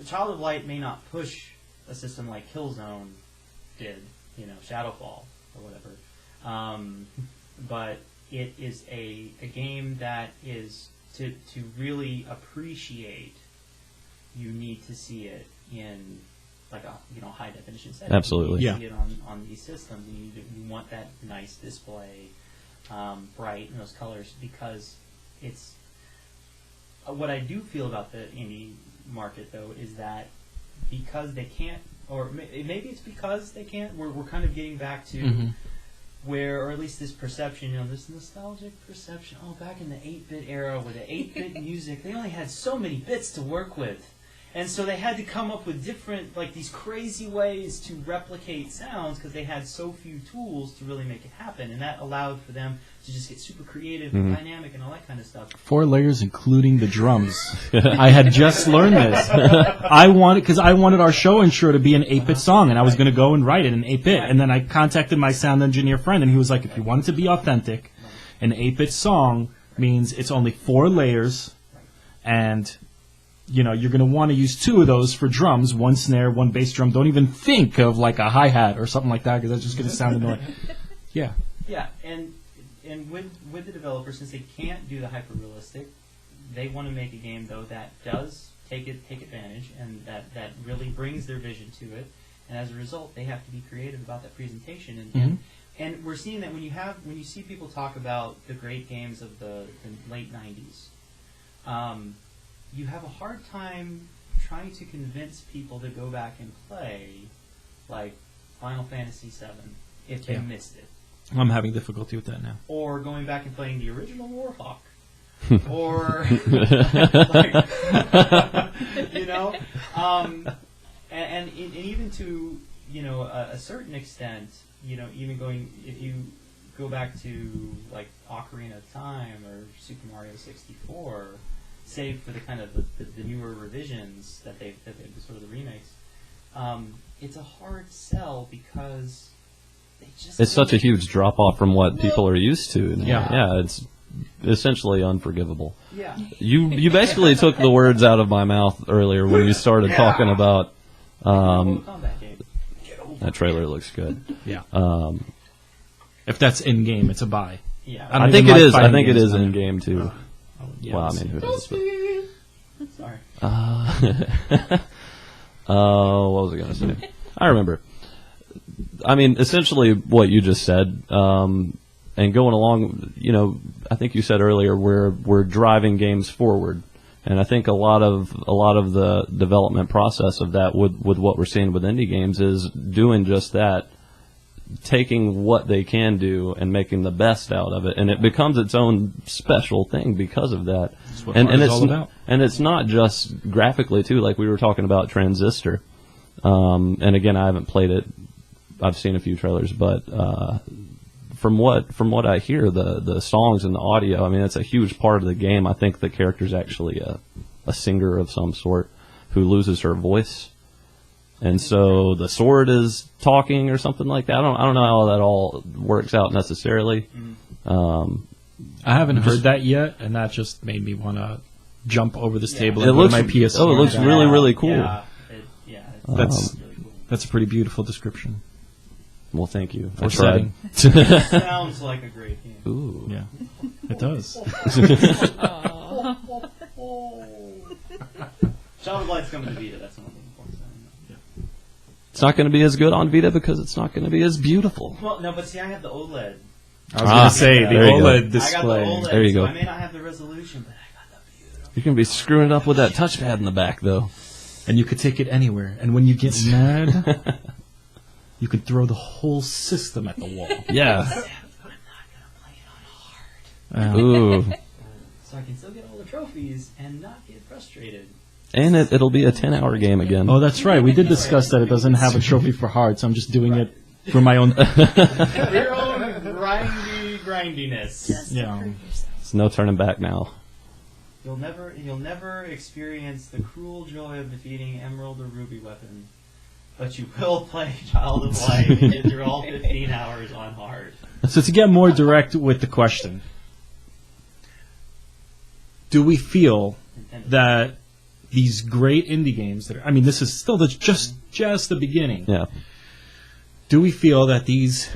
Child of Light may not push a system like Killzone did, Shadowfall or whatever, but it is a game that is to really appreciate. You need to see it in like a high definition setting. Absolutely. You Yeah. need to see it on these systems. You want that nice display, bright in those colors, because it's what I do feel about the indie market though is that because they can't, or maybe it's because they can't. We're kind of getting back to. Where, or at least this perception, this nostalgic perception, back in the 8-bit era with the 8-bit music, they only had so many bits to work with. And so they had to come up with different, like these crazy ways to replicate sounds because they had so few tools to really make it happen. And that allowed for them to just get super creative and dynamic and all that kind of stuff. 4 layers, including the drums. I had just learned this. I wanted our show intro to be an 8-bit song, and I was going to go and write it in 8-bit. Right. And then I contacted my sound engineer friend, and he was like, if you want it to be authentic, an 8-bit song means it's only 4 layers, and you're going to want to use 2 of those for drums, 1 snare, 1 bass drum. Don't even think of like a hi-hat or something like that, because that's just going to sound annoying. Yeah. Yeah, and with the developers, since they can't do the hyper realistic, they want to make a game though that does take advantage and that really brings their vision to it. And as a result, they have to be creative about that presentation. And we're seeing that when you see people talk about the great games of the late '90s, you have a hard time trying to convince people to go back and play like Final Fantasy VII if they missed it. I'm having difficulty with that now. or going back and playing the original Warhawk, or you know, and even to a certain extent, even going if you go back to like Ocarina of Time or Super Mario 64, save for the kind of the newer revisions that they've sort of the remakes, it's a hard sell because they just It's such a huge drop off from what people are used to. Yeah. It's essentially unforgivable. yeah. You basically took the words out of my mouth earlier when you started talking about Mortal Kombat game. that trailer looks good. Yeah. If that's in game, it's a buy. Yeah. I don't I think even it like is. I fighting think it games is now. in game too. Yeah, Well, I we'll mean, see. who knows? Sorry. What was I going to say? I remember. I mean, essentially what you just said, and going along, I think you said earlier we're driving games forward, and I think a lot of the development process of that with what we're seeing with indie games is doing just that, taking what they can do and making the best out of it, and it becomes its own special thing because of that. That's what and art is it's all about. And it's not just graphically too, like we were talking about Transistor. And again, I haven't played it. I've seen a few trailers, but from what I hear, the songs and the audio, I mean, it's a huge part of the game. I think the character's actually a singer of some sort who loses her voice, and so the sword is talking or something like that. I don't know how that all works out necessarily. I haven't heard that yet, and that just made me want to jump over this table It and put looks my PS4. it looks down. really, really cool. Yeah. It's That's really cool. that's a pretty beautiful description. Well, thank you. I For tried. setting. Sounds like a great game. Ooh. Yeah, it does. Child of Light's coming to Vita. That's what I'm looking for. So. It's not going to be as good on Vita because it's not going to be as beautiful. Well, no, but see, I have the OLED. I was going to say the there you go. OLED I display. got the OLED. There you so go. I may not have the resolution, but I got the beautiful. You're going to be screwing it up with that touchpad in the back, though. And you could take it anywhere. And when you get mad, you could throw the whole system at the wall. Yeah. I'm not gonna play it on hard, Ooh. so I can still get all the trophies and not get frustrated. And it'll be a 10-hour game again. Oh, that's right. We did discuss that it doesn't have a trophy for hard, so I'm just doing it for my own. Your own grindiness. Just Yeah. prove yourself. There's no turning back now. You'll never experience the cruel joy of defeating Emerald or Ruby Weapon, but you will play Child of Light and get through all 15 hours on hard. So to get more direct with the question, do we feel that these great indie games that are, I mean, this is still just the beginning. Yeah. Do we feel that these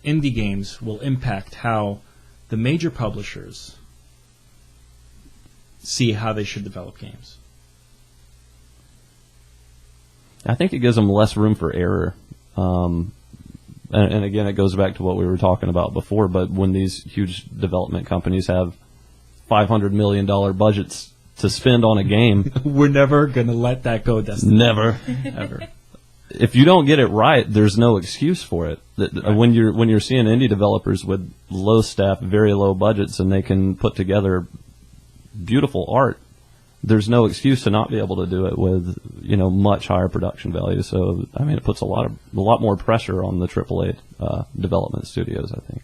indie games will impact how the major publishers see how they should develop games? I think it gives them less room for error. And again, it goes back to what we were talking about before, but when these huge development companies have $500 million budgets to spend on a game, We're never going to let that go, Destiny. never. Ever. If you don't get it right, there's no excuse for it. When you're seeing indie developers with low staff, very low budgets, and they can put together beautiful art, there's no excuse to not be able to do it with much higher production value. So I mean, it puts a lot more pressure on the AAA development studios, I think.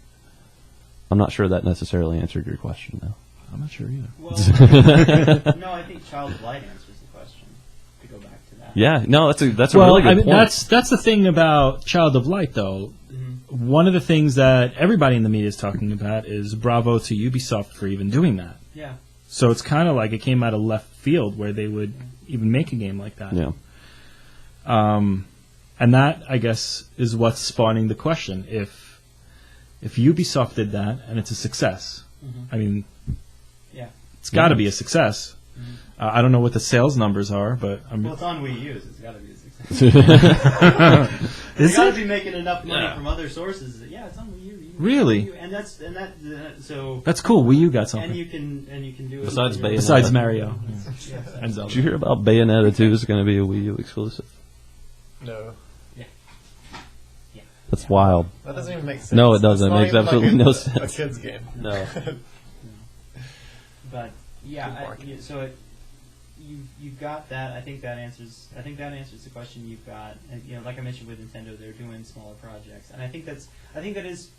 I'm not sure that necessarily answered your question, though. I'm not sure either. Well, no, I think Child of Light answers the question. To go back to that. Yeah, no, that's a Well, really good I mean, point. that's the thing about Child of Light, though. Mm-hmm. One of the things that everybody in the media is talking about is bravo to Ubisoft for even doing that. Yeah. So it's kind of like it came out of left field where they would even make a game like that. Yeah. And that, I guess, is what's spawning the question. If Ubisoft did that and it's a success, I mean, Yeah. it's got to be a success. I don't know what the sales numbers are, but Well, it's on Wii U, so it's got to be a success. They is got to it be making enough money Yeah. from other sources. Yeah, it's on Wii U. really? And so. That's cool. Wii U got something And you can do it Besides with your- Bayonetta. besides Mario Yeah. and Did Zelda. you hear about Bayonetta 2 is going to be a Wii U exclusive? No. That's wild. That doesn't even make sense. No, it doesn't. That's It makes not even absolutely no a sense. kid's game. No. But yeah, Good marketing. you've got that. I think that answers the question you've got. And like I mentioned with Nintendo, they're doing smaller projects, and I think that is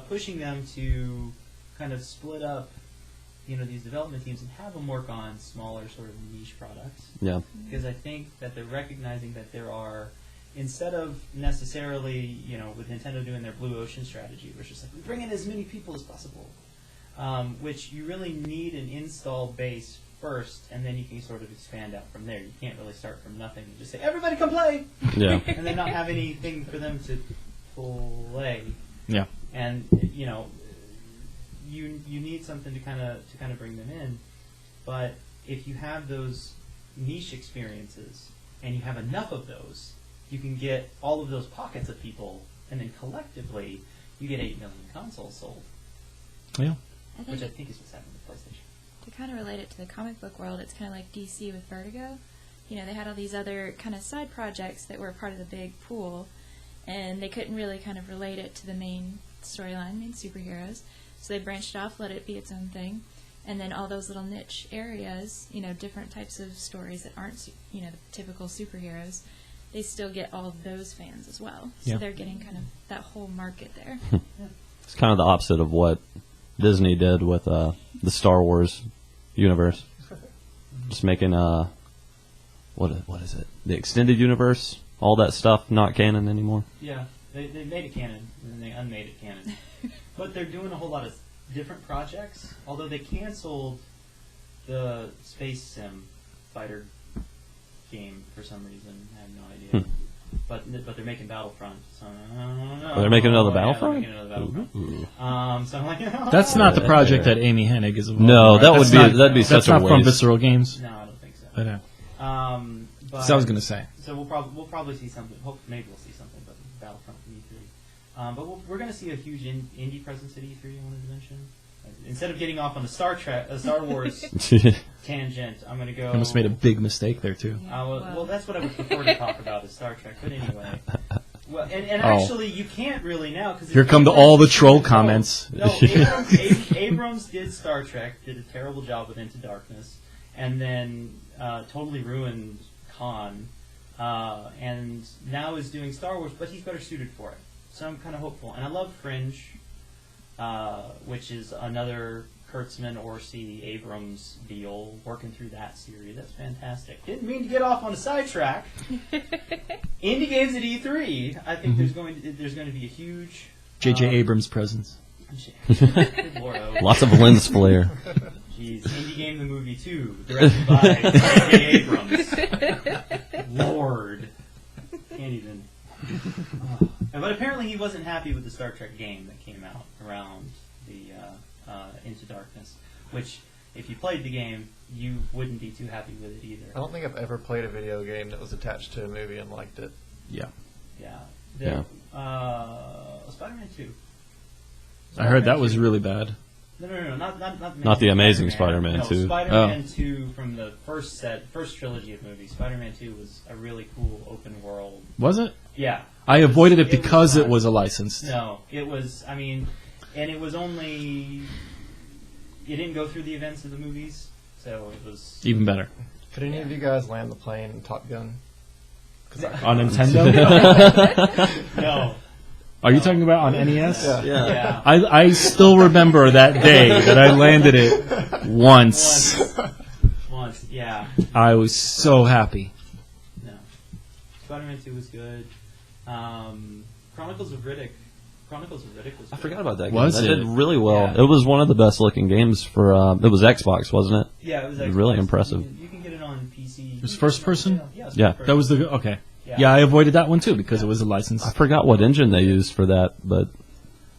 pushing them to kind of split up, these development teams and have them work on smaller sort of niche products. Yeah. Because I think that they're recognizing that there are, instead of necessarily, with Nintendo doing their blue ocean strategy, which is like we bring in as many people as possible, which you really need an install base first, and then you can sort of expand out from there. You can't really start from nothing and just say everybody come play, Yeah. and then not have anything for them to play. Yeah. And you need something to kind of bring them in, but if you have those niche experiences and you have enough of those, you can get all of those pockets of people, and then collectively you get 8 million consoles sold, Yeah. which I think is what's happening with PlayStation. To kind of relate it to the comic book world, it's kind of like DC with Vertigo. They had all these other kind of side projects that were part of the big pool, and they couldn't really kind of relate it to the main storyline, main superheroes. So they branched off, let it be its own thing. And then all those little niche areas, different types of stories that aren't, the typical superheroes, they still get all of those fans as well. So Yeah. they're getting kind of that whole market there. It's kind of the opposite of what Disney did with the Star Wars universe. Just making what is it? The extended universe, all that stuff not canon anymore. Yeah, they made it canon, and then they unmade it canon. But they're doing a whole lot of different projects, although they canceled the Space Sim fighter game for some reason. I have no idea. But they're making Battlefront. So I don't know. Oh, they're making another Yeah, Battlefront? they're making another Battlefront. Ooh. So I'm like, That's not the project that Amy Hennig is involved No, in, that right? would That's be- that'd be that's such a not from waste. Visceral Games. No, I don't think so. But, But so I was gonna say. So we'll probably see something. Maybe we'll see something, but Battlefront from E3. But we're going to see a huge indie presence at E3. I wanted to mention. Instead of getting off on the Star Wars tangent, I'm going to go. I almost made a big mistake there too. Well, that's what I would prefer to talk about is Star Trek. But anyway, well, and Oh. actually, you can't really now because Here come all the troll comments. No, Abrams did Star Trek, did a terrible job with Into Darkness, and then totally ruined Khan, and now is doing Star Wars, but he's better suited for it. So I'm kind of hopeful, and I love Fringe, which is another Kurtzman, Orsi, Abrams deal, working through that series. That's fantastic. Didn't mean to get off on a sidetrack. Indie games at E3. I think there's going to be a huge J.J. Abrams' presence. Good Lord-o. Lots of lens flare. Jeez, Indie Game the Movie 2, directed by J.J. Abrams. Lord. Can't even. But apparently he wasn't happy with the Star Trek game that came out around the Into Darkness, which, if you played the game, you wouldn't be too happy with it either. I don't think I've ever played a video game that was attached to a movie and liked it. Yeah. Yeah. Spider-Man 2. I heard that was really bad. No, Not the Amazing Spider-Man 2. Spider-Man 2 from the first trilogy of movies. Spider-Man 2 was a really cool open world. Was it? Yeah. I avoided it was because it fun. was a licensed. No, it was. I mean, and it was only. It didn't go through the events of the movies, so it was Even better. Could any of you guys land the plane in Top Gun? 'Cause I- On Nintendo? no. Are you talking about on NES? Yeah. Yeah. I still remember that day that I landed it once. Once, yeah. I was so happy. No. Spider-Man 2 was good. Chronicles of Riddick. Was I good. forgot about that game. Was That it? did really well. Yeah. It was one of the best looking games for. It was Xbox, wasn't it? Yeah, it was Really Xbox. impressive. You can get it on PC. It was first person? Yeah, it was Yeah. first That was person. the okay. Yeah, I avoided that one too because it was a license. I forgot what engine they used for that, but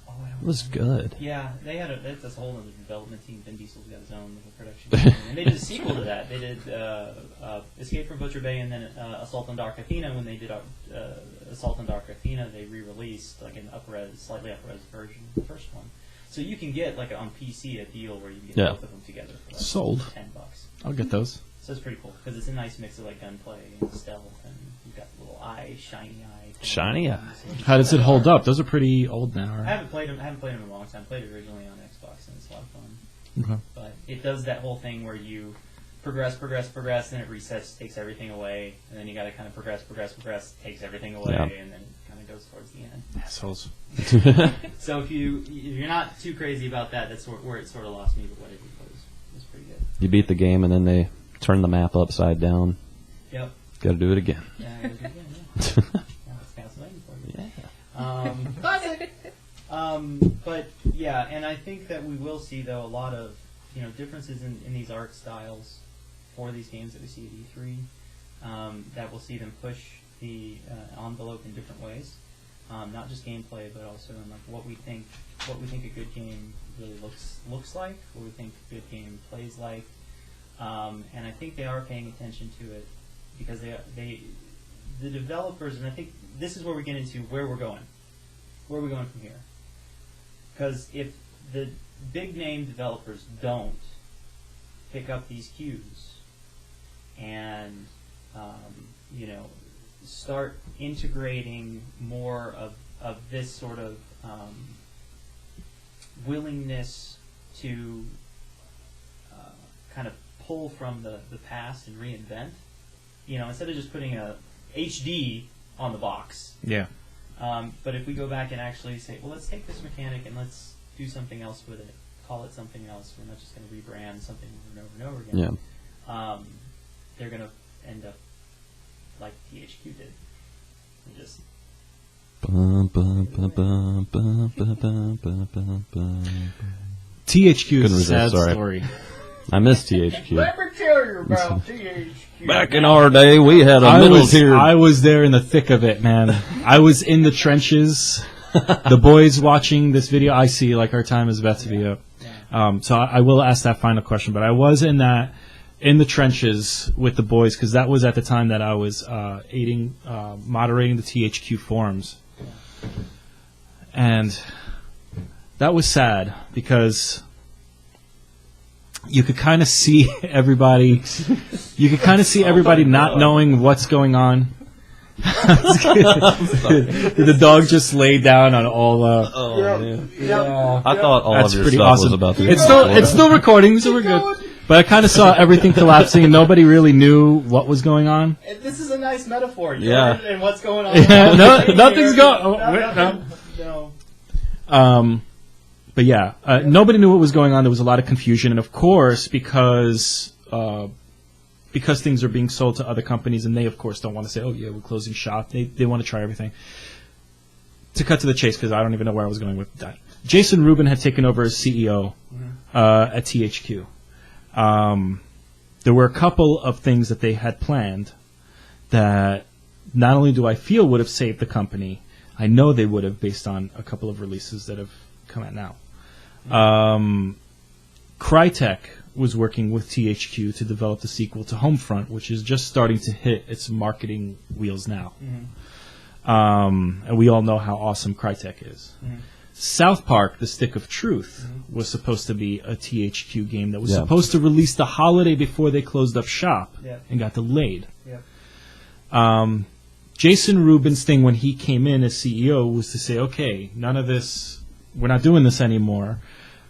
Oh, I don't it was good. Yeah, they had that's a whole other development team. Vin Diesel's got his own little production team. And they did a sequel to that. They did Escape from Butcher Bay and then Assault on Dark Athena. When they did Assault on Dark Athena, they re-released like an slightly up-res version of the first one. So you can get like on PC a deal where you can get Yeah. both of them together for like Sold. $10. I'll get those. So it's pretty cool because it's a nice mix of like gunplay and stealth, and you've got the little shiny eye. Shiny eye. How does it hold up? Those are pretty old now. I Right? haven't played them in a long time. I played it originally on Xbox, and it's a lot of fun. Okay. But it does that whole thing where you progress, then it resets, takes everything away, and then you got to kind of progress, takes everything away, Yeah. and then it kind of goes towards the end. Assholes. So if you're not too crazy about that, that's where it sort of lost me. But what it was pretty good. You beat the game, and then they turn the map upside down. Yep. Got to do it again. Yeah, it was good, yeah. That's Castlevania for you. Yeah. Classic. But yeah, and I think that we will see though a lot of differences in these art styles for these games that we see at E3. That we'll see them push the envelope in different ways, not just gameplay, but also in like what we think a good game really looks like, what we think a good game plays like, and I think they are paying attention to it because the developers, and I think this is where we get into where we're going. Where are we going from here? Because if the big name developers don't pick up these cues and start integrating more of this sort of willingness to kind of pull from the past and reinvent, instead of just putting a HD on the box. Yeah. But if we go back and actually say, well, let's take this mechanic and let's do something else with it, call it something else. We're not just going to rebrand something over and over and over again. Yeah. They're going to end up like THQ did. And just THQ is a Couldn't sad resist, sorry. story. I miss THQ. let me tell you about THQ. Back in our day, we had a middle tier. I was there in the thick of it, man. I was in the trenches. The boys watching this video, I see like our time is about to be up. So I will ask that final question, but I was in the trenches with the boys because that was at the time that I was moderating the THQ forums, and that was sad because you could kind of see everybody. You could kind of see everybody not knowing what's going on. The dog just laid down on all. Man. I thought all That's of your pretty stuff awesome. was about to It's still recording, so we're good. But I kind of saw everything collapsing, and nobody really knew what was going on. And this is a nice metaphor. Yeah. And what's going on? Yeah, nothing's going. Oh, wait, no. But yeah, nobody knew what was going on. There was a lot of confusion, and of course, because things are being sold to other companies, and they of course don't want to say, "Oh yeah, we're closing shop." They want to try everything. To cut to the chase, because I don't even know where I was going with that. Jason Rubin had taken over as CEO at THQ. There were a couple of things that they had planned that not only do I feel would have saved the company, I know they would have based on a couple of releases that have come out now. Crytek was working with THQ to develop the sequel to Homefront, which is just starting to hit its marketing wheels now. And we all know how awesome Crytek is. South Park, The Stick of Truth, was supposed to be a THQ game that was supposed to release the holiday before they closed up shop and got delayed. Jason Rubin's thing when he came in as CEO was to say, okay, none of this, we're not doing this anymore.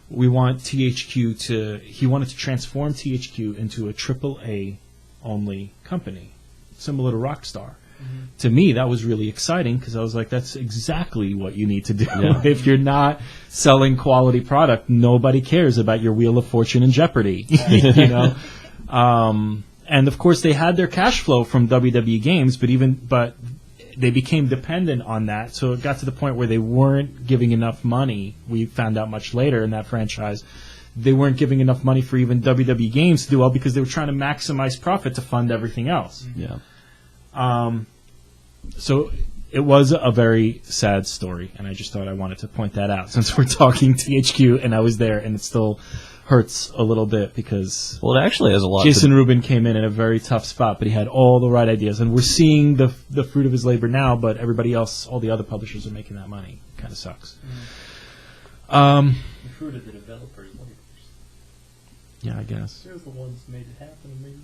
We want THQ he wanted to transform THQ into a AAA only company, similar to Rockstar. To me, that was really exciting because I was like, that's exactly what you need to do. If you're not selling quality product, nobody cares about your Wheel of Fortune and Jeopardy. You know? And of course, they had their cash flow from WWE games, but they became dependent on that. So it got to the point where they weren't giving enough money. We found out much later in that franchise. They weren't giving enough money for even WWE games to do well because they were trying to maximize profit to fund everything else. So it was a very sad story, and I just thought I wanted to point that out since we're talking THQ, and I was there, and it still hurts a little bit because Well, it actually has a lot. Jason Rubin came in a very tough spot, but he had all the right ideas, and we're seeing the fruit of his labor now. But everybody else, all the other publishers, are making that money. Kind of sucks. Recruited the developers later. Yeah, I guess. They're the ones who made it happen to me.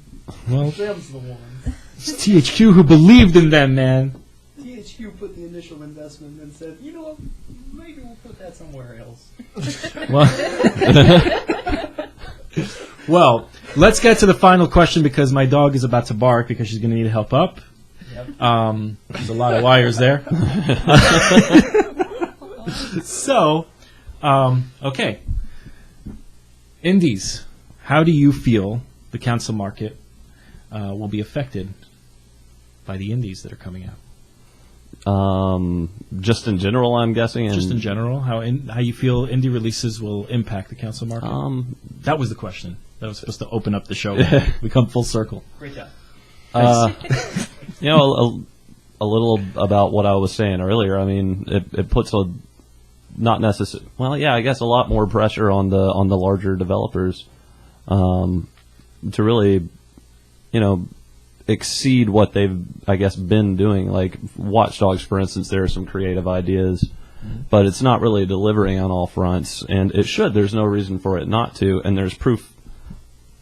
Well, Them's the ones. it's THQ who believed in them, man. THQ put the initial investment and said, you know what, maybe we'll put that somewhere else. Well, let's get to the final question because my dog is about to bark because she's going to need help up. Yep. There's a lot of wires there. So, okay. Indies. How do you feel the console market will be affected by the indies that are coming out? Just in general, I'm guessing. Just in general, how you feel indie releases will impact the console market? That was the question. That was supposed to open up the show. We come full circle. Great job. You know, a little about what I was saying earlier. I mean, it puts a not necessary. Well, yeah, I guess a lot more pressure on the larger developers to really, you know, exceed what they've, I guess, been doing. Like Watch Dogs, for instance, there are some creative ideas, but it's not really delivering on all fronts, and it should. There's no reason for it not to, and there's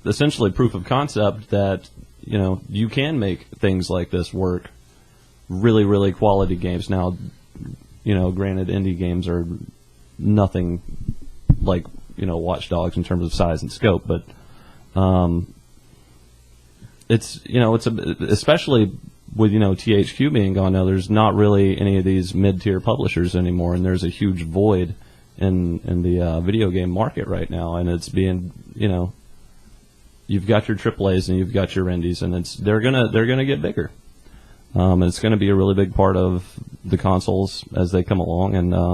essentially proof of concept that, you know, you can make things like this work. Really, really quality games. Now, you know, granted, indie games are nothing like, you know, Watch Dogs in terms of size and scope, but it's, you know, especially with, you know, THQ being gone now, there's not really any of these mid-tier publishers anymore, and there's a huge void in the video game market right now, and it's being, you know, you've got your AAAs and you've got your indies, and they're gonna get bigger. And it's going to be a really big part of the consoles as they come along, and I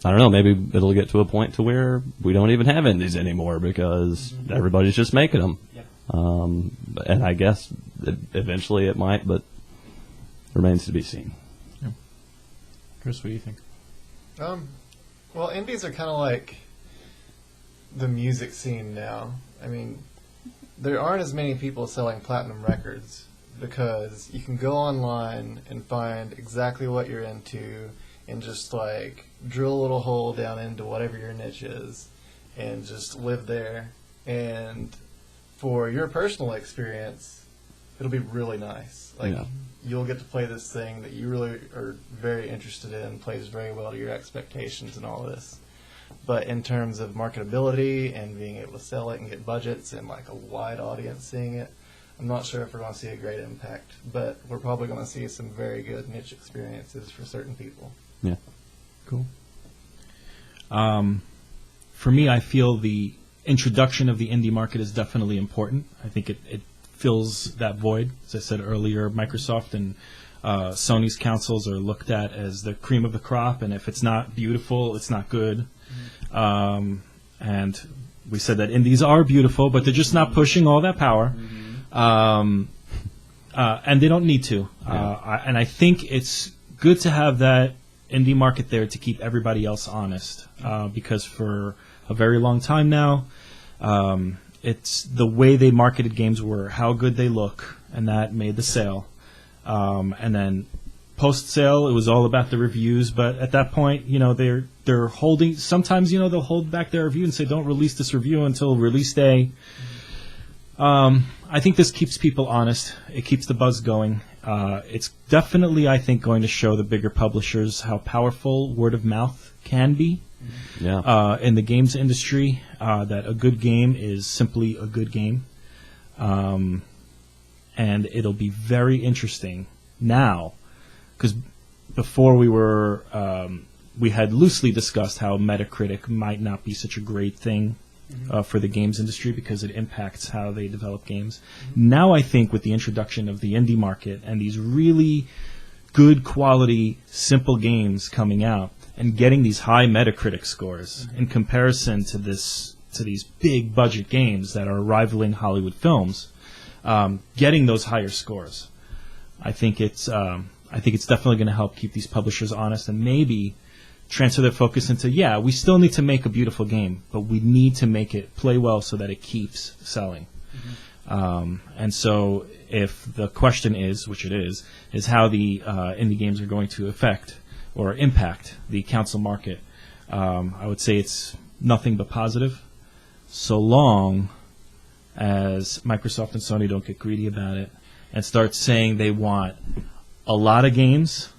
don't know, maybe it'll get to a point to where we don't even have indies anymore because everybody's just making them. Yep. And I guess eventually it might, but remains to be seen. Yeah. Chris, what do you think? Well, indies are kind of like the music scene now. I mean, there aren't as many people selling platinum records, because you can go online and find exactly what you're into and just like drill a little hole down into whatever your niche is and just live there. And for your personal experience, it'll be really nice. Like, you'll get to play this thing that you really are very interested in, plays very well to your expectations and all this. But in terms of marketability and being able to sell it and get budgets and like a wide audience seeing it, I'm not sure if we're going to see a great impact, but we're probably going to see some very good niche experiences for certain people. Yeah. Cool. For me, I feel the introduction of the indie market is definitely important. I think it fills that void. As I said earlier, Microsoft and Sony's consoles are looked at as the cream of the crop, and if it's not beautiful, it's not good. And we said that indies are beautiful, but they're just not pushing all that power. And they don't need to. And I think it's good to have that indie market there to keep everybody else honest. Because for a very long time now, it's the way they marketed games were how good they look, and that made the sale. And then post-sale, it was all about the reviews. But at that point, you know, they're holding. Sometimes, you know, they'll hold back their review and say, "Don't release this review until release day." I think this keeps people honest. It keeps the buzz going. It's definitely, I think, going to show the bigger publishers how powerful word of mouth can be. Yeah. In the games industry, that a good game is simply a good game. And it'll be very interesting now, because before we had loosely discussed how Metacritic might not be such a great thing for the games industry because it impacts how they develop games. Now I think with the introduction of the indie market and these really good quality, simple games coming out and getting these high Metacritic scores in comparison to these big budget games that are rivaling Hollywood films, getting those higher scores, I think it's definitely going to help keep these publishers honest and maybe transfer their focus into, we still need to make a beautiful game, but we need to make it play well so that it keeps selling. And so if the question is, which it is how the indie games are going to affect or impact the console market, I would say it's nothing but positive, so long as Microsoft and Sony don't get greedy about it and start saying they want a lot of games.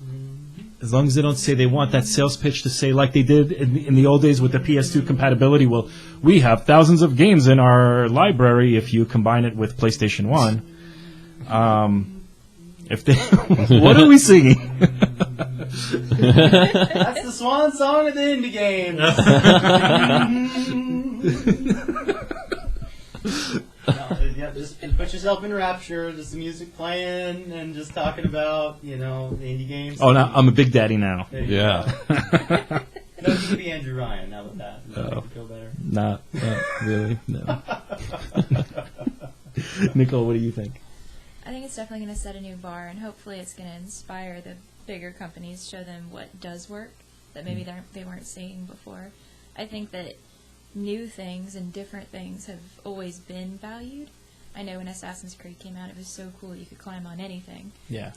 As long as they don't say they want that sales pitch to say, like they did in the old days with the PS2 compatibility, well, we have thousands of games in our library if you combine it with PlayStation 1. If they, what are we singing? That's the swan song of the indie games. Yeah, just put yourself in rapture, just the music playing, and just talking about, the indie games. Oh, now I'm a big daddy now. Yeah. No, you could be Andrew Ryan. How about that? Does that make you feel better? Not really, no. Nicole, what do you think? I think it's definitely going to set a new bar, and hopefully it's going to inspire the bigger companies, show them what does work that maybe they weren't seeing before. I think that new things and different things have always been valued. I know when Assassin's Creed came out, it was so cool you could climb on anything. Yeah.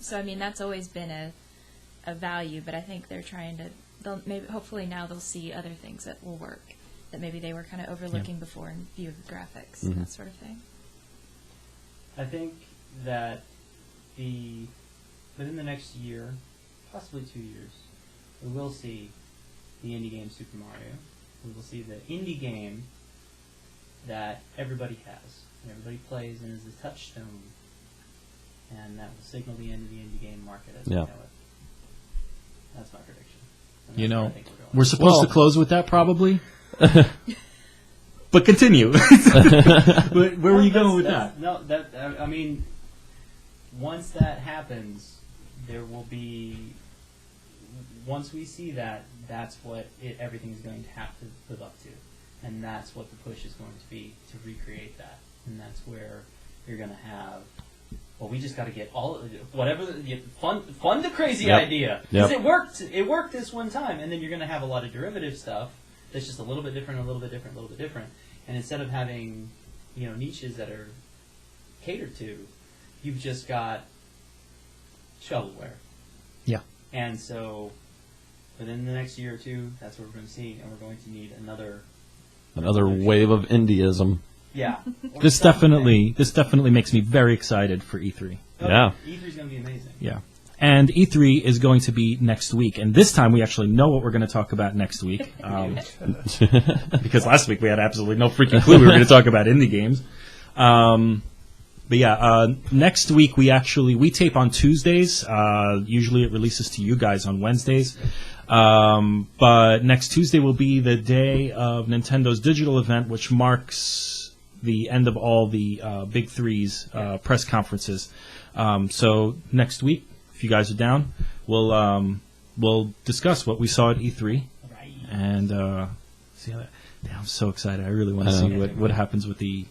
So I mean, that's always been a value, but I think they're trying to. Hopefully now they'll see other things that will work that maybe they were kind of overlooking before in view of the graphics and that sort of thing. I think that within the next year, possibly 2 years, we will see the indie game Super Mario. We will see the indie game that everybody has, and everybody plays, and is a touchstone, and that will signal the end of the indie game market as we know it. That's my prediction. And that's where I think We're supposed to close with that probably. But continue. Where were you going with that? No, I mean, once that happens, there will be. Once we see that, that's what everything is going to have to live up to, and that's what the push is going to be to recreate that, and that's where you're going to have. Well, we just got to get whatever fund the crazy idea, because it worked. It worked this one time, and then you're going to have a lot of derivative stuff that's just a little bit different, a little bit different, a little bit different. And instead of having, niches that are catered to, you've just got shovelware. Yeah. And so, within the next year or two, that's what we're going to see, and we're going to need another wave of indieism. Yeah. This definitely makes me very excited for E3. Yeah. E3 is going to be amazing. Yeah. And E3 is going to be next week. And this time we actually know what we're going to talk about next week. Because last week we had absolutely no freaking clue we were going to talk about indie games. But yeah, next week we tape on Tuesdays. Usually it releases to you guys on Wednesdays. But next Tuesday will be the day of Nintendo's digital event, which marks the end of all the Big Three's press conferences. So next week, if you guys are down, we'll discuss what we saw at E3 and see how that. Damn, I'm so excited! I really want to see what happens with the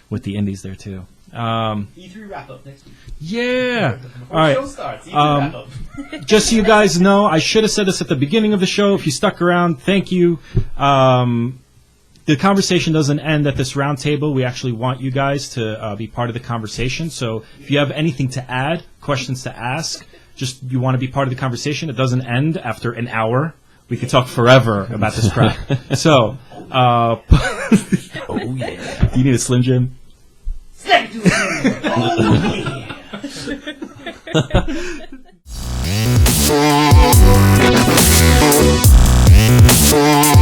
indies there too. E3 wrap up next week. Yeah. Before All right. the show starts, E3 wrap up. Just so you guys know, I should have said this at the beginning of the show. If you stuck around, thank you. The conversation doesn't end at this round table. We actually want you guys to be part of the conversation. So if you have anything to add, questions to ask, just you want to be part of the conversation, it doesn't end after an hour. We could talk forever about this crap. So, oh yeah. You need a Slim Jim? Snap it to a oh, yeah.